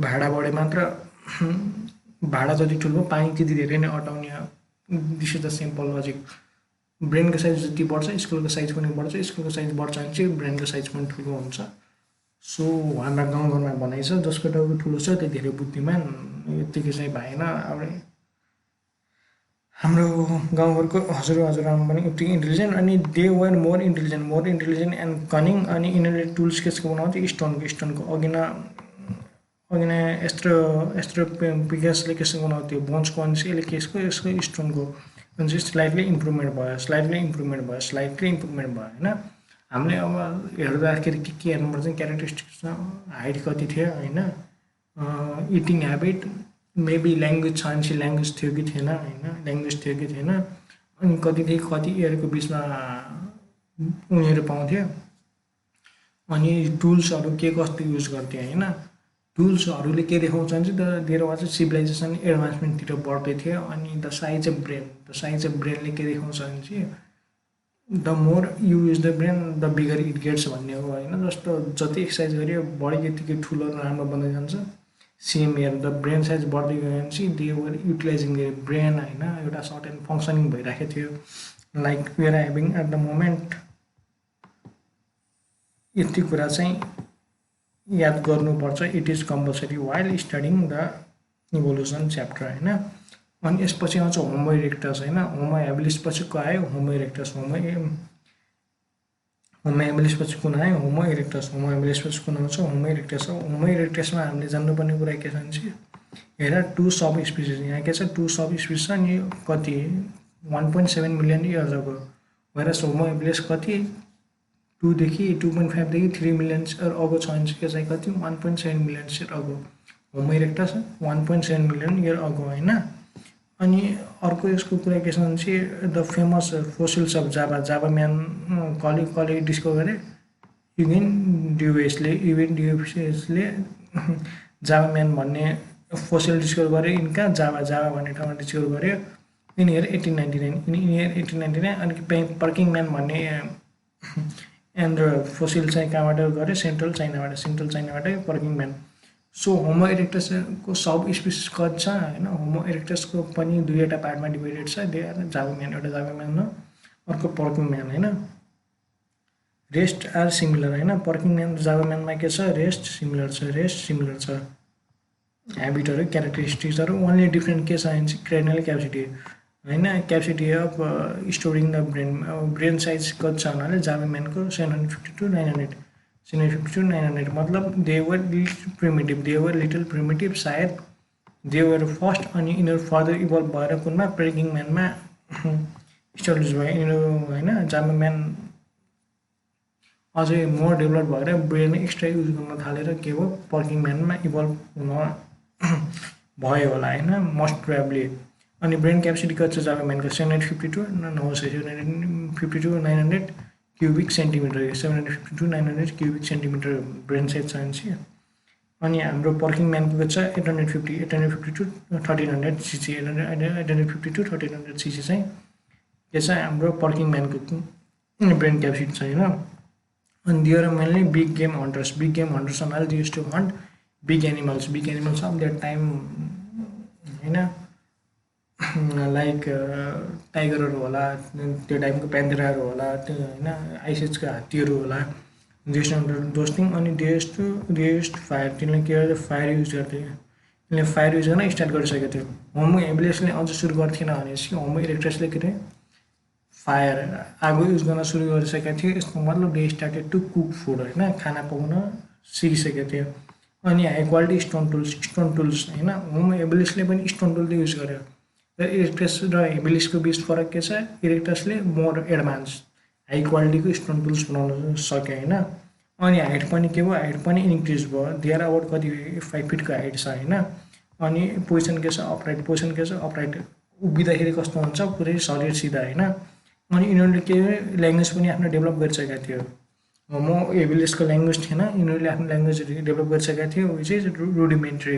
भाडा बढ्यो मात्र भाडा जति ठुलो भयो पानी त्यति धेरै नै अटाउने, this is the simple logic. ब्रेनको साइज जति बढ्छ स्कलको साइज पनि बढ्छ, स्कलको साइज बढ्छ भने चाहिँ ब्रेनको साइज पनि ठुलो हुन्छ। सो हाम्रा गाउँघरमा भनाइ छ जसको टाउको ठुलो छ त्यो धेरै बुद्धिमान, यत्तिकै चाहिँ भएन। अब हाम्रो गाउँघरको हजुरआमा पनि उत्तिकै इन्टेलिजेन्ट, अनि they were more intelligent and cunning. अनि यिनीहरूले टुल्स केसको बनाउँथ्यो स्टोनको अघि न यस्तो पिकासले केसको बनाउँथ्यो बोन्सको, अनि चाहिँ यसले यसको स्टोनको अनि चाहिँ स्लाइटली इम्प्रुभमेन्ट भयो होइन। हामीले अब हेर्दाखेरि के हेर्नुपर्छ क्यारेक्टरिस्टिक्स हाइट कति थियो होइन, इटिङ ह्याबिट मेबी ल्याङ्ग्वेज छ भने चाहिँ ल्याङ्ग्वेज थियो कि थिएन अनि कति इयरको बिचमा उनीहरू पाउँथ्यो, अनि टुल्सहरू के कस्तो युज गर्थ्यो होइन। टुल्सहरूले के देखाउँछ भने चाहिँ देयर वाज सिभिलाइजेसन एडभान्समेन्टतिर बढ्दै थियो। अनि द साइज अफ ब्रेनले के देखाउँछ भने चाहिँ the more you use the brain the bigger it gets भन्ने हो होइन। जस्तो जति एक्सर्साइज गऱ्यो बडी त्यतिकै ठुलो राम्रो बन्दै जान्छ। Same here the brain size बढ्दै गयो भने चाहिँ they were utilizing the brain होइन, एउटा सर्टेन फङ्सनिङ भइरहेको थियो। Like we are having at the moment यति कुरा चाहिँ याद गर्नुपर्छ, it is compulsory while studying the evolution chapter होइन। अनि यसपछि आउँछ होमो इरेक्टस होइन, होमो ह्याबिलिस पछि को आयो होमो इरेक्टस, होमो ह्याबिलिस पछि कुन आयो होमो इरेक्टस, होमो ह्याबिलिस पछि कुन आउँछ होमो इरेक्टस। होमो इरेक्टसमा हामीले जान्नुपर्ने कुरा के छ भने चाहिँ हेर 2 सब स्पिसिस यहाँ के छ 2 सब स्पिसिस छ अनि कति 1.7 मिलियन इयर्स अगो, भइरहेछ होमो ह्याबिलिस कति 2 देखि 2.5 देखि 3 मिलियन अगो छ भने चाहिँ के कति 1.7 मिलियन इयर अगो, होमो इरेक्टस 1.7 मिलियन इयर अगो होइन। अनि अर्को यसको कुरा के छ भने चाहिँ the famous fossils of Java man कसले डिस्कभर गरे युगेन ड्युवेसले जाभा म्यान भन्ने फोसिल डिस्कभर गरे यिनका जाभा भन्ने ठाउँमा डिस्कभर गर्यो इन इयर 1899 अनि पर्किङ म्यान भन्ने एन्ड फोसिल चाहिँ कहाँबाट गऱ्यो सेन्ट्रल चाइनाबाट पर्किङ म्यान। सो होमो इरेक्टसको सब स्पिसिस कति छ होइन, होमो इरेक्टसको पनि 2वटा पार्टमा डिभाइडेड छ, जाभा म्यान एउटा जाभा म्यान हो अर्को पर्किङ म्यान होइन। रेस्ट आर सिमिलर होइन, पर्किङ म्यान जाभा म्यानमा के छ रेस्ट सिमिलर छ ह्याबिटहरू क्यारेक्टरिस्टिक्सहरू, ओन्ली डिफ्रेन्ट के छ भने चाहिँ क्रेनियल क्यापेसिटी होइन, capacity of storing the brain size कति छ भन्नाले जाभा म्यानको 750 to 900 मतलब दे वर लिटल प्रिमिटिभ सायद दे वर फर्स्ट। अनि यिनीहरू फर्दर इभल्भ भएर कुनमा पर्किङ म्यानमा स्टडीज भयो यिनीहरू होइन। जाभा म्यान अझै मोर डेभलप भएर ब्रेन एक्स्ट्रा युज गर्न थालेर के भयो पर्किङ म्यानमा इभल्भ हुन भयो होला होइन मोस्ट प्रोबेबली। अनि ब्रेन क्यापेसिटी कति छ जाभा म्यानको 752 नहोस् 752 900 cubic centimetre 752 900 cubic centimetre brain size छ भने। अनि हाम्रो पर्किङ म्यानको कति छ 852 1300 सीसी 852 1300 सीसी चाहिँ के छ हाम्रो पर्किङ म्यानको ब्रेन क्यापेसिटी छ होइन। And they are mainly big game hunters. Big game hunters are they used to hunt big animals. Big animals of that time, you know, like tiger होला, त्यो टाइम को panther होला, you know, ice age का हात्तीहरू होला, those things. अनि they used to fire. तिनीले के गर्थे fire use गर्थे. तिनीले fire use गर्न स्टार्ट गरिसकेको थियो। होमो हेबिलियसले अझ सुरु गर्थेन भनेपछि होमो इरेक्टसले के अरे फायर आगो युज गर्न सुरु गरिसकेका थियो। यसको मतलब they started to cook food होइन खाना पकाउन सिकिसकेको थियो। अनि हाई क्वालिटी स्टोन टुल्स होइन होमो हेबिलिसले पनि स्टोन टुल युज गर्यो। र इरेक्टस र हेबिलिसको बिच फरक के छ इरेक्टसले मोर एडभान्स हाई क्वालिटीको स्टोन टुल्स बनाउन सक्यो होइन। अनि हाइट पनि के भयो हाइट पनि इन्क्रिज भयो। दे आर अबाउट कति 5 फिटको हाइट छ होइन। अनि पोजिसन के छ अपराइट पोजिसन के छ अपराइट उभिँदाखेरि कस्तो हुन्छ पुरै शरीर सिधा होइन। अनि यिनीहरूले के ल्याङ्ग्वेज पनि आफ्नो डेभलप गरिसकेका थियो। होमो हेबिलिसको ल्याङ्ग्वेज थिएन यिनीहरूले आफ्नो ल्याङ्ग्वेज डेभलप गरिसकेका थियो विच इज रुडिमेन्ट्री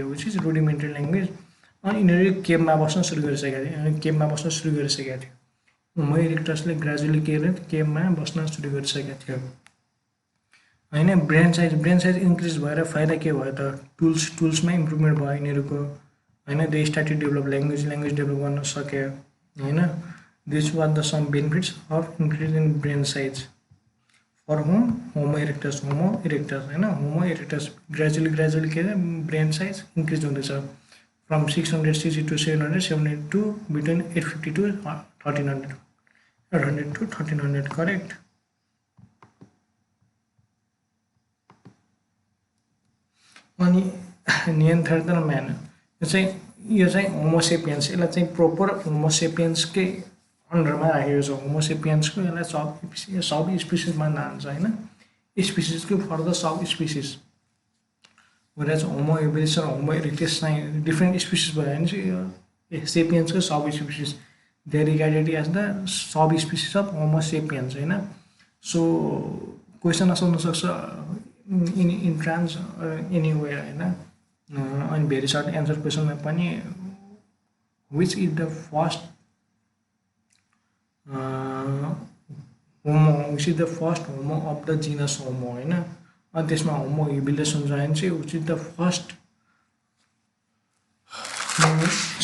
ल्याङ्ग्वेज। अनि यिनीहरूले केममा बस्न सुरु गरिसकेका थियो होमो इरेक्टसले ग्रेजुअली के अरे केममा बस्न सुरु गरिसकेका थियो होइन। ब्रेन साइज इन्क्रिज भएर फाइदा के भयो त टुल्समा इम्प्रुभमेन्ट भयो यिनीहरूको होइन। They started develop language develop गर्न सक्यो होइन। This was the some benefits of increasing brain size for whom Homo erectus होइन। Homo erectus gradually के brain size increase हुँदैछ from 600 cc to 700 to between 850 to 1300 100 to 1300 correct। अनि नियन्त्रण man यो चाहिँ होमोसेपियन्स यसलाई चाहिँ प्रोपर होमोसेपियन्सकै अन्डरमा राखेको छ। होमोसेपियन्सको यसलाई सब स्पिसिस मान्न हाल्छ होइन। स्पिसिसको फर्दर सब स्पिसिस भनेर चाहिँ होमो हेबिलिस र होमो इरेक्टस चाहिँ डिफ्रेन्ट स्पिसिस भयो भने चाहिँ सेपियन्सको sub species they regarded as the sub species of homo sapiens होइन। सो क्वेसन आउन सक्छ इन ट्रान्स एनिवेयर होइन। अनि भेरी सर्ट एन्सर क्वेसनमा पनि which is the first homo of the genus homo होइन। अनि त्यसमा होमो हेबिलिस हुन्छ भने चाहिँ which is the first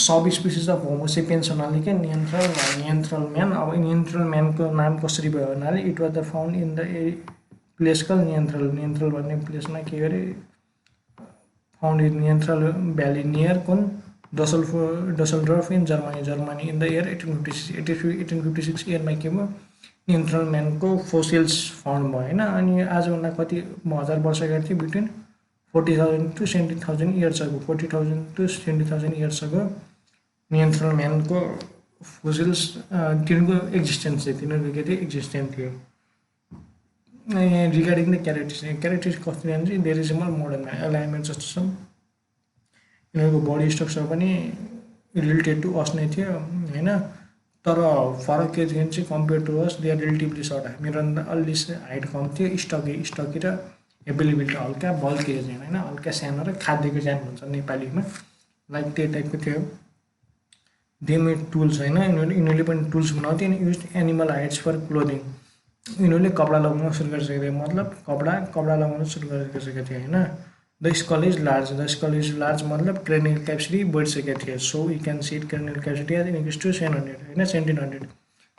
sub species of homo sapiens हुनाले क्या नियन्त्रण म्यान। अब नियन्त्रण म्यानको नाम कसरी भयो भन्नाले it was the found in the place called Neander भन्ने प्लेसमा के गरे found in Neander valley near कुन Dusseldorf in Germany in the year 1856 इयरमा के भयो नियन्त्रण म्यानको फोसिल्स फाउन्ड भयो होइन। अनि आजभन्दा कति हजार वर्ष अगाडि थियो between 40,000 to 70,000 years ago 40,000 to 70,000 years ago नियन्त्रण म्यानको फोसिल्स तिनीहरूको एक्जिस्टेन्स थियो तिनीहरूको के थियो एक्जिस्टेन्स थियो। रिगार्डिङ द क्यारेक्टरिस्टिक कस्तो भने चाहिँ there is more modern alignment जस्तो छ। यिनीहरूको बडी स्ट्रक्चर पनि रिलेटेड टु अस नै थियो होइन। तर फरक के थियो चाहिँ compare to us they are relatively short. हामीभन्दा अलि हाइट कम थियो स्टकी र एभाइलेबिलिटी हल्का बल्की होइन हल्का सानो र खाद्यको ज्यान भन्छ नेपालीमा लाइक त्यो टाइपको थियो। दे मेड टुल्स होइन यिनीहरूले पनि टुल्स बनाउँथ्यो अनि use animal hides for clothing. यिनीहरूले कपडा लगाउन सुरु गरिसकेको थियो मतलब कपडा लगाउन सुरु गरिसकेको थियो होइन। द स्कल इज लार्ज मतलब क्रेनियल क्यापेसिटी बढिसकेको थियो। So you can see it cranial capacity as increase to 700 होइन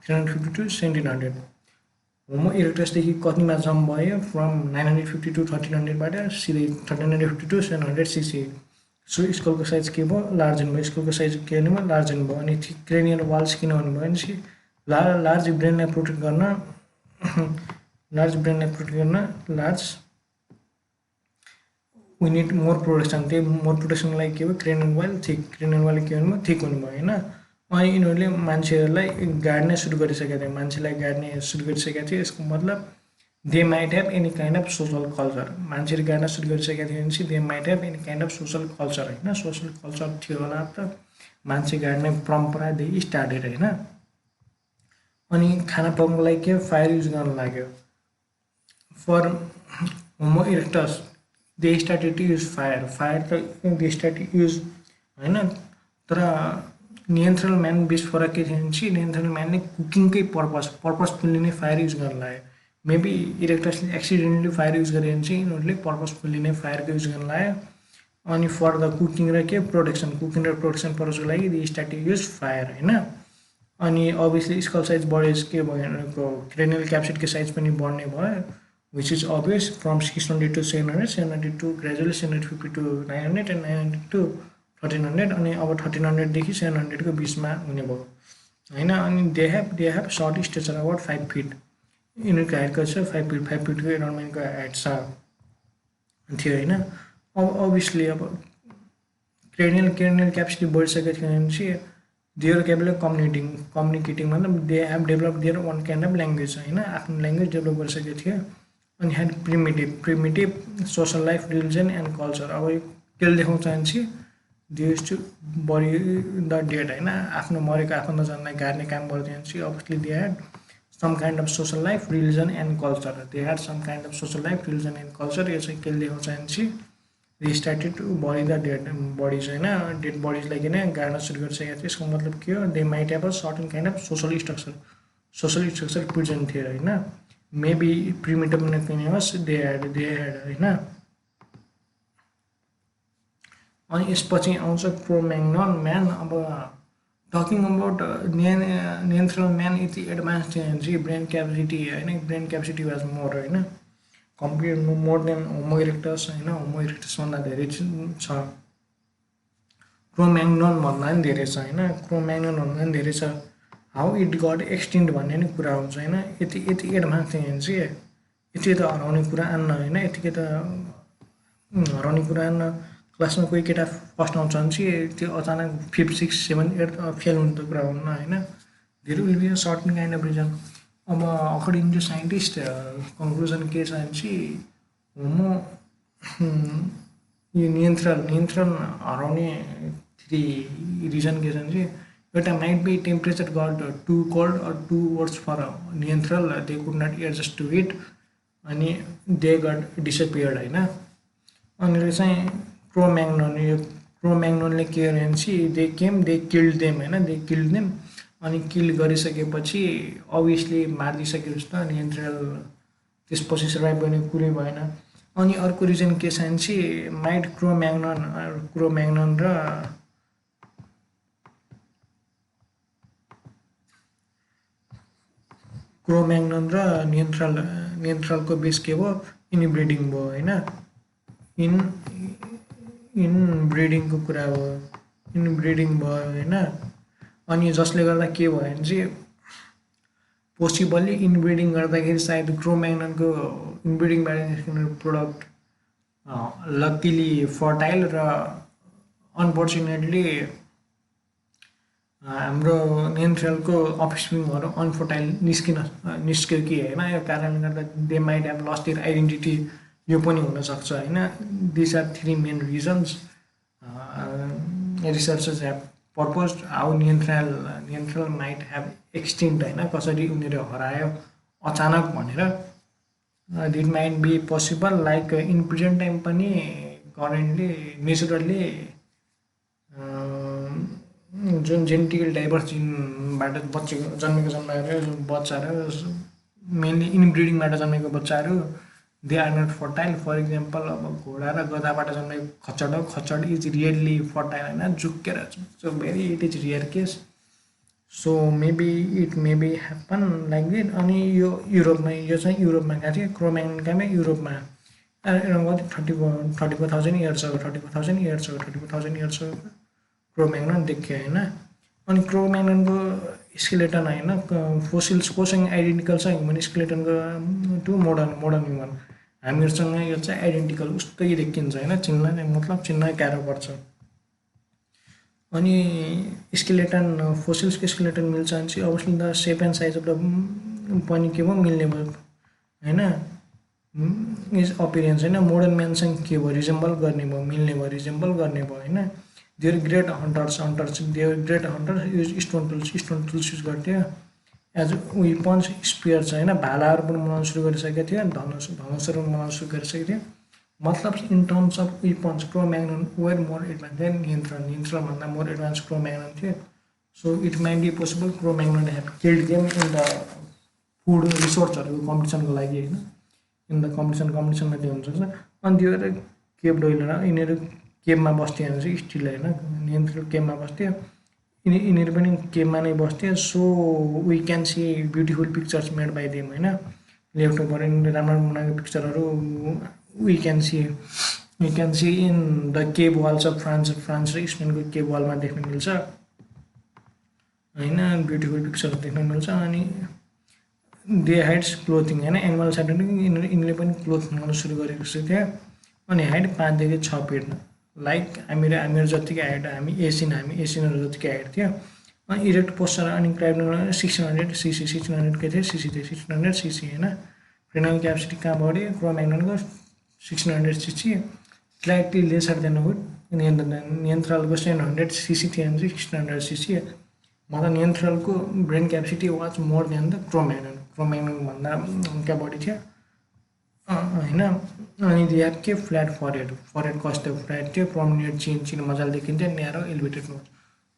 350 to 1700। होमो इरेक्टसदेखि कतिमा जम्प भयो फ्रम 950 to 1300बाट सिधै 1350 to 760। सो स्कलको साइज के भयो लार्ज भयो स्कलको साइज के हुने भयो लार्ज भयो। अनि क्रेनियल वाल्स किन हुनु भयो भनेपछि लार्ज ब्रेनलाई प्रोटेक्ट गर्न large we need more protection. त्यही मोर प्रोटेक्सनलाई के भयो क्रेनियल वाल के हुनु भयो थिक हुनु भयो होइन। अनि यिनीहरूले मान्छेहरूलाई गाड्न सुरु गरिसकेका थिए मान्छेलाई गाड्ने सुरु गरिसकेका थिए। यसको मतलब they might have any kind of social culture. मान्छेले गाड्न सुरु गरिसकेका थियो भने चाहिँ they might have any kind of social culture होइन, सोसल कल्चर थियो होला त मान्छे गाड्ने परम्परादेखि स्टार्टेड होइन। अनि खाना पकाउनको लागि के फायर युज गर्न लाग्यो। For Homo erectus they started to use fire, fire त दे स्टार्टेड युज होइन। तर नियन्त्रण म्यान बिच फरक के थियो भने चाहिँ नियन्त्रण म्यानले कुकिङकै पर्पसफुल्ली नै फायर युज गर्न लाग्यो। मेबी इरेक्टसले एक्सिडेन्टली फायर युज गरे भने चाहिँ यिनीहरूले पर्पसफुल्ली नै फायरको युज गर्न लाग्यो। अनि फर द कुकिङ र के प्रोडक्सन, कुकिङ र प्रोडक्सन पर्पजको लागि दे स्टार्टेड युज फायर होइन। अनि अभियसली स्कल साइज बढेपछि के भयो भनेको क्रेनियल क्याप्सिटीको साइज पनि बढ्ने भयो, which is obvious from 600 to 700, 700 to gradually 750 to 900 and 900 to 1300। अनि अब 1300देखि 700 को बिचमा हुने भयो होइन। अनि they have short stature about 5 feet, यिनीहरूको हाइट कति छ 5 फिट, 5 फिटको एराउन्ड यिनीहरूको हाइट थियो होइन। अब अभियसली अब क्रेनियल क्यापेसिटी बढिसकेको थियो भने चाहिँ दे आर केपेबल कम्युनिकेटिङ मतलब they have develop their one kind of language होइन, आफ्नो ल्याङ्ग्वेज डेभलप गरिसकेको थियो। अनि had primitive social life, religion and culture. अब यो के देखाउँछ भने चाहिँ they use to bury the dead होइन, आफ्नो मरेको आफन्तजनलाई गाड्ने काम गर्थ्यो भने चाहिँ obviously they had some kind of social life, religion and culture, they had some kind of social life, religion and culture. यो चाहिँ के देखाउँछ भने चाहिँ they started to bury the dead bodies होइन, डेड बडिजलाई किन गाड्न सुरु गरिसकेको थियो। यसको मतलब के हो, they might have a certain kind of social structure present थियो होइन। Maybe primitive nicknames they had होइन। अनि यसपछि आउँछ क्रो-म्याग्नन म्यान। अब टकिङ अबाउट नियन्त्रण म्यान यति एडभान्स थियो भने चाहिँ ब्रेन क्यापेसिटी होइन, ब्रेन क्यापेसिटी वाज मोर होइन, कम्पेयर मोर देन होमो इरेक्टस होइन, होमो इरेक्टसभन्दा धेरै छ। क्रो-म्याग्नन भन्दा पनि धेरै छ होइन, क्रो-म्याग्नन भन्दा पनि धेरै छ। हाउ इट गट एक्सटिन्ट भन्ने नि कुरा हुन्छ होइन। यति एडभान्स थियो भने चाहिँ यति त हराउने कुरा आन्न होइन, यतिकै त हराउने कुरा आन्न। क्लासमा कोही केटा फर्स्ट आउँछ भने चाहिँ त्यो अचानक 5, 6, 7, 8 फेल हुने त कुरा हुन्न होइन। धेरै will be a certain kind of reason. अब अकर्डिङ टु साइन्टिस्ट कन्क्लुजन के छ भने चाहिँ होमो यो नियन्त्रण हराउने 3 रिजन के छ भने चाहिँ एउटा might be temperature got too cold or too worse for Neanderthal, they could not adjust to it अनि दे गट डिसपियर्ड होइन। अनि चाहिँ क्रो-म्याग्नन, यो क्रो-म्याग्ननले के गर्यो भने चाहिँ दे किल्ड देम होइन, दे किल्ड देम। अनि किल गरिसकेपछि अभियसली मारिदिइसकेपछि त नियन्त्रण त्यसपछि सर्भाइभ गर्ने कुरै भएन। अनि अर्को रिजन के छ भने चाहिँ माइट क्रो-म्याग्नन र नियन्त्रणको बेस के भयो, इनब्रिडिङ भयो होइन, इनब्रिडिङको कुरा हो, इनब्रिडिङ भयो होइन। अनि जसले गर्दा के भयो भने चाहिँ पोसिबली इनब्रिडिङ गर्दाखेरि सायद क्रो-म्याग्ननको इनब्रिडिङबाट निस्किने प्रोडक्ट लकिली फर्टाइल र अनफर्चुनेटली हाम्रो नियन्त्रणको अफस्प्रिङहरू अनफर्टाइल निस्क्यो कि होइन। यो कारणले गर्दा they might have lost their identity, यो पनि हुनसक्छ होइन। This are 3 main reasons researchers have purpose how नियन्त्रण माइट हेभ एक्सटिन्ट होइन, कसरी उनीहरू हरायो अचानक भनेर। That might be possible like in present time पनि करेन्टली नेचुरल्ली जुन जेनेटिकल डाइभर्स जिनबाट जन्मेको बच्चाहरू मेनली इनब्रिडिङबाट जन्मेको बच्चाहरू they are not fertile. For example अब घोडा र गधाबाट जन्मेको खच्चड इज रियरली फर्टाइल होइन, झुक्केर so very it is rare case. So it maybe happen like that. अनि यो युरोपमा, यो चाहिँ युरोपमा गएको थियो क्रो-म्याग्नन कामै युरोपमा कति 34,000 इयर्स हो, 34,000 इयर्स हो क्रो-म्याग्नन देखियो होइन। अनि क्रो-म्याग्ननको स्केलेटन होइन फोसिल्स कोसँग आइडेन्टिकल छ ह्युमन स्केलेटनको टु मोडर्न ह्युमन, हामीहरूसँग यो चाहिँ आइडेन्टिकल उस्तै देखिन्छ होइन, चिन्न गाह्रो पर्छ। अनि स्केलेटन फोसिल्सको स्केलेटन मिल्छ भने चाहिँ obviously the shape and size of the पनि के भयो मिल्ने भयो होइन। इज अपियरेन्स होइन मोडर्न म्यानसँग के भयो रिजेम्बल गर्ने भयो मिल्ने भयो रिजेम्बल गर्ने भयो होइन they're great hunters they're great hunters use stone tools use गर्थ्यो एज वेपन्स स्पियर छ होइन भालाहरू पनि बनाउन सुरु गरिसकेको थियो धनुषहरू बनाउन सुरु गरिसकेको थियो मतलब in terms of weapons Cro Magnon were more advance than नियन्त्रणभन्दा मोर एडभान्स क्रो म्याग्नन थियो so it might be possible Cro Magnon have killed them in the food रिसोर्सहरूको कम्पिटिसनको लागि होइन इन द कम्पिटिसनमा त्यो हुनसक्छ अनि त्यो केभ डोइलर यिनीहरू केभमा बस्थ्यो भने चाहिँ स्टिल होइन नियन्त्रण केभमा बस्थ्यो यिनीहरू पनि केभमा नै बस्थ्यो so we can see beautiful pictures made by them होइन ल्यापटपबाट यिनीहरूले राम्रो बनाएको पिक्चरहरू we can see in the cave walls of France र स्पेनको केभ वालमा देख्न मिल्छ होइन ब्युटिफुल पिक्चरहरू देख्न मिल्छ अनि दे हाइड्स क्लोथिङ होइन एनिमल साइड यिनीहरूले पनि क्लोथ बनाउन सुरु गरेको थियो अनि हाइट 5 देखि 6 फिट लाइक हामीहरू जतिकै हाइट हामी एसियनहरू जतिकै हाइट थियो अनि इरेक्ट पोस्चर अनि क्राइब 1600 सीसी 1600 के थियो सीसी थियो 1600 सीसी होइन क्रेनियल क्यापेसिटी कहाँ बढ्यो क्रो म्याग्ननको 1600 cc slightly lesser than would नियन्त्रलको 700 सीसी थियो भने चाहिँ 1600 सीसी मतलब नियन्त्रलको brain capacity was more than the Cro म्याग्ननभन्दा क्या बढी थियो होइन अनि ल्याब के फ्ल्याट फरहेड कस्तो फ्ल्याट थियो प्रोमिनेन्ट चिन मजाले देखिन्थ्यो न्यारो एलिभेटेड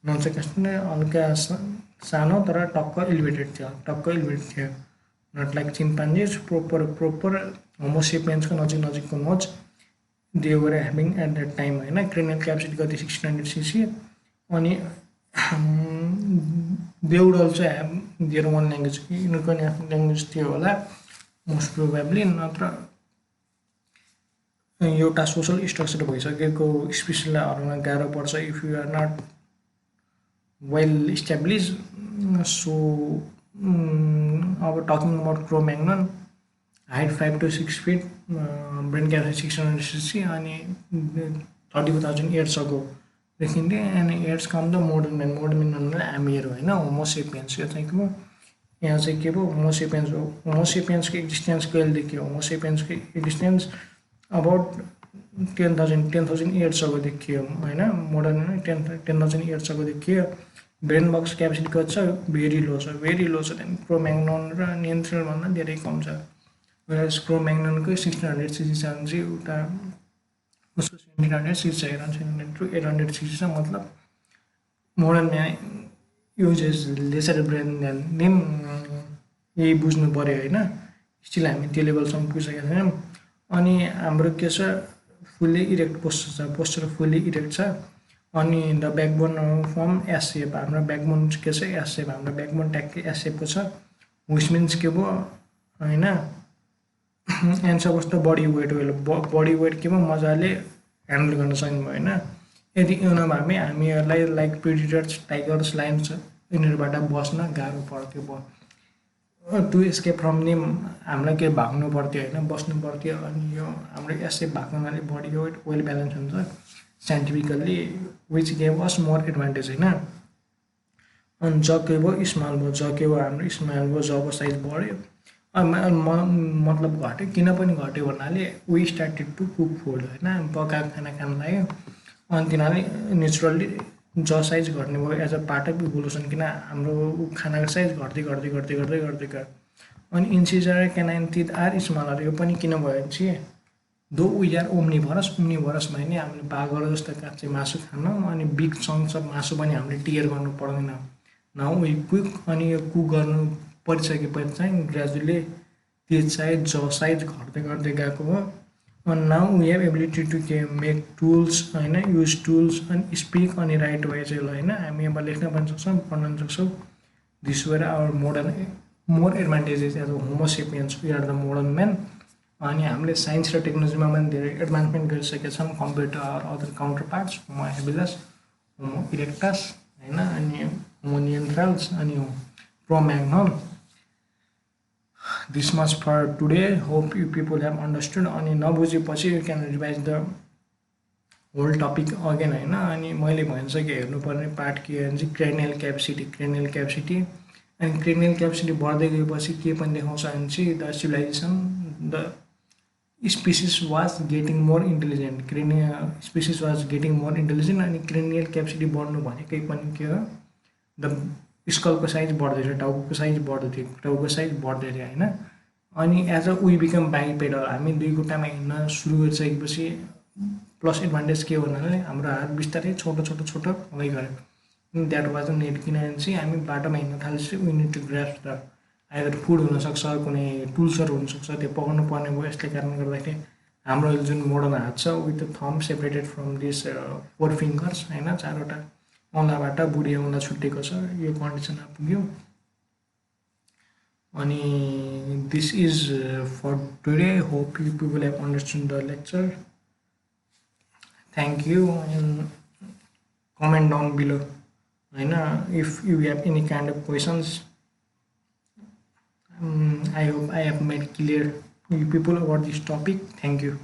नोच चाहिँ कस्तो हल्का सानो तर टक्क एलिभेटेड थियो नट लाइक चिम्पान्जीज प्रोपर होमोसेपियन्सको नजिकको notch they were having at that time होइन क्रेनियल क्यापेसिटी कति 1600 सीसी अनि they would also have their own language यिनीहरूको पनि आफ्नो ल्याङ्ग्वेज थियो होला मोस्ट प्रोबेबली नत्र एउटा सोसल स्ट्रक्चर भइसकेको स्पेसलहरूलाई गाह्रो पर्छ if you are not well establish so अब talking about Cro Magnon height 5 to 6 feet brain capacity 600 cc अनि 34,000 years ago देखिन्थ्यो and years come the modern man भन्नाले हामीहरू होइन होमोसेपियन्स यो चाहिँ के भयो यहाँ चाहिँ के भयो होमोसेपियन्सको एक्जिस्टेन्स कहिले देखियो होमोसेपियन्सको एक्जिस्टेन्स अबाउट 10,000 years ago देखियो होइन मोडर्न 10,000 years ago देखियो ब्रेन बक्स क्यापेसिटी कति छ भेरी लो छ त्यहाँदेखि क्रो म्याग्नन र नियन्त्रणभन्दा धेरै कम छ वेराज क्रो म्याग्ननको 1600 सीसी छ भने चाहिँ एउटा उसको 1700 सीसी छ अराउन्ड 700 to 800 सीसी छ मतलब modern man uses lesser brain than यही बुझ्नु पऱ्यो होइन स्टिल हामी त्यो लेभलसम्म पुगिसकेका छैनौँ अनि हाम्रो के छ fully erect posture fully erect छ अनि द ब्याकबोन फर्म एस सेप हाम्रो ब्याकबोन के छ एस सेप हाम्रो ब्याकबोन ट्याक्कै एस सेपको छ विच मिन्स के भयो होइन एन्ड सपोज त बडी वेट के भयो मजाले ह्यान्डल गर्न सक्नु भयो होइन यदि यो नभए हामीहरूलाई लाइक प्रिडेटर्स टाइगर्स लायन्स यिनीहरूबाट बस्न गाह्रो पर्थ्यो भयो टु एस्केप फ्रम देम हामीलाई के भाग्नु पर्थ्यो होइन बस्नु पर्थ्यो अनि यो हाम्रो एसएप भएको हुनाले बडी वेट वेल ब्यालेन्स हुन्छ scientifically which gave us more advantage होइन अनि जके भयो स्मल भयो जके भयो हाम्रो स्मल भयो जब साइज बढ्यो मतलब घट्यो किन पनि घट्यो भन्नाले we started to cook food होइन पकाएको खाना खान लाग्यो अनि तिनीहरूले नेचुरल्ली साइज घट्ने भयो as a part of evolution किन हाम्रो खानाको साइज घट्दै गयो अनि incisor canine teeth are smaller यो पनि किन भयो भने चाहिँ दो वी आर ओम्निभरसमा नै हामीले बाघहरू जस्तो काँचे मासु खान अनि बिग चङ्क्स अफ मासु पनि हामीले टियर गर्नु पर्दैन नाउ वी कुक अनि यो कुक गर्नु परिसकेपछि चाहिँ ग्रेजुअली त्यो साइज घट्दै गएको हो अनि now we have ability to make tools होइन युज टुल्स अनि स्पिक अनि राइट वाइज होइन हामी अब लेख्न पनि सक्छौँ पढ्न पनि सक्छौँ this were our more advantages as a Homo sapiens we are the modern man अनि हामीले साइन्स र टेक्नोलोजीमा पनि धेरै एडभान्समेन्ट गरिसकेका छौँ compare to our other counterparts homo habilis homo erectus होइन अनि होमो नियन्ट्रल्स अनि Cro Magnon this much for today hope you people have understood अनि नबुझेपछि you can revise the whole topic again होइन अनि मैले भनिसकेँ हेर्नुपर्ने पार्ट के भने चाहिँ क्रेनियल क्यापेसिटी अनि क्रेनियल क्यापेसिटी बढ्दै गएपछि के पनि देखाउँछ भने चाहिँ the civilisation the species was getting more intelligent, species was getting more intelligent अनि cranial capacity बढ्नु भनेकै पनि के हो, द स्कलको साइज बढ्दै थियो, टाउको साइज बढ्दै थियो, टाउको साइज बढ्दै थियो होइन। अनि as a we become bipedal, हामी दुई खुट्टामा हिँड्न सुरु गरिसकेपछि प्लस एडभान्टेज के हो भन्नाले हाम्रो हात बिस्तारै छोटो छोटो छोटो हुँदै गयो। द्याट वाज अ नेड, किनभने चाहिँ हामी बाटोमा हिँड्न थालेपछि we need to grasp the either food हुनसक्छ, कुनै टुल्सहरू हुनसक्छ, त्यो पकाउनु पर्ने भयो। यसले कारणले गर्दाखेरि हाम्रो जुन मोडर्न हात छ with the thumb separated from this 4 fingers होइन, 4वटा औँलाबाट बुढी औँला छुट्टिएको छ, यो कन्डिसनमा पुग्यो। अनि this is for today, hope you people have understand the lecture. Thank you and comment down below होइन, if you have any kind of questions. I hope I have made clear you people about this topic. Thank you.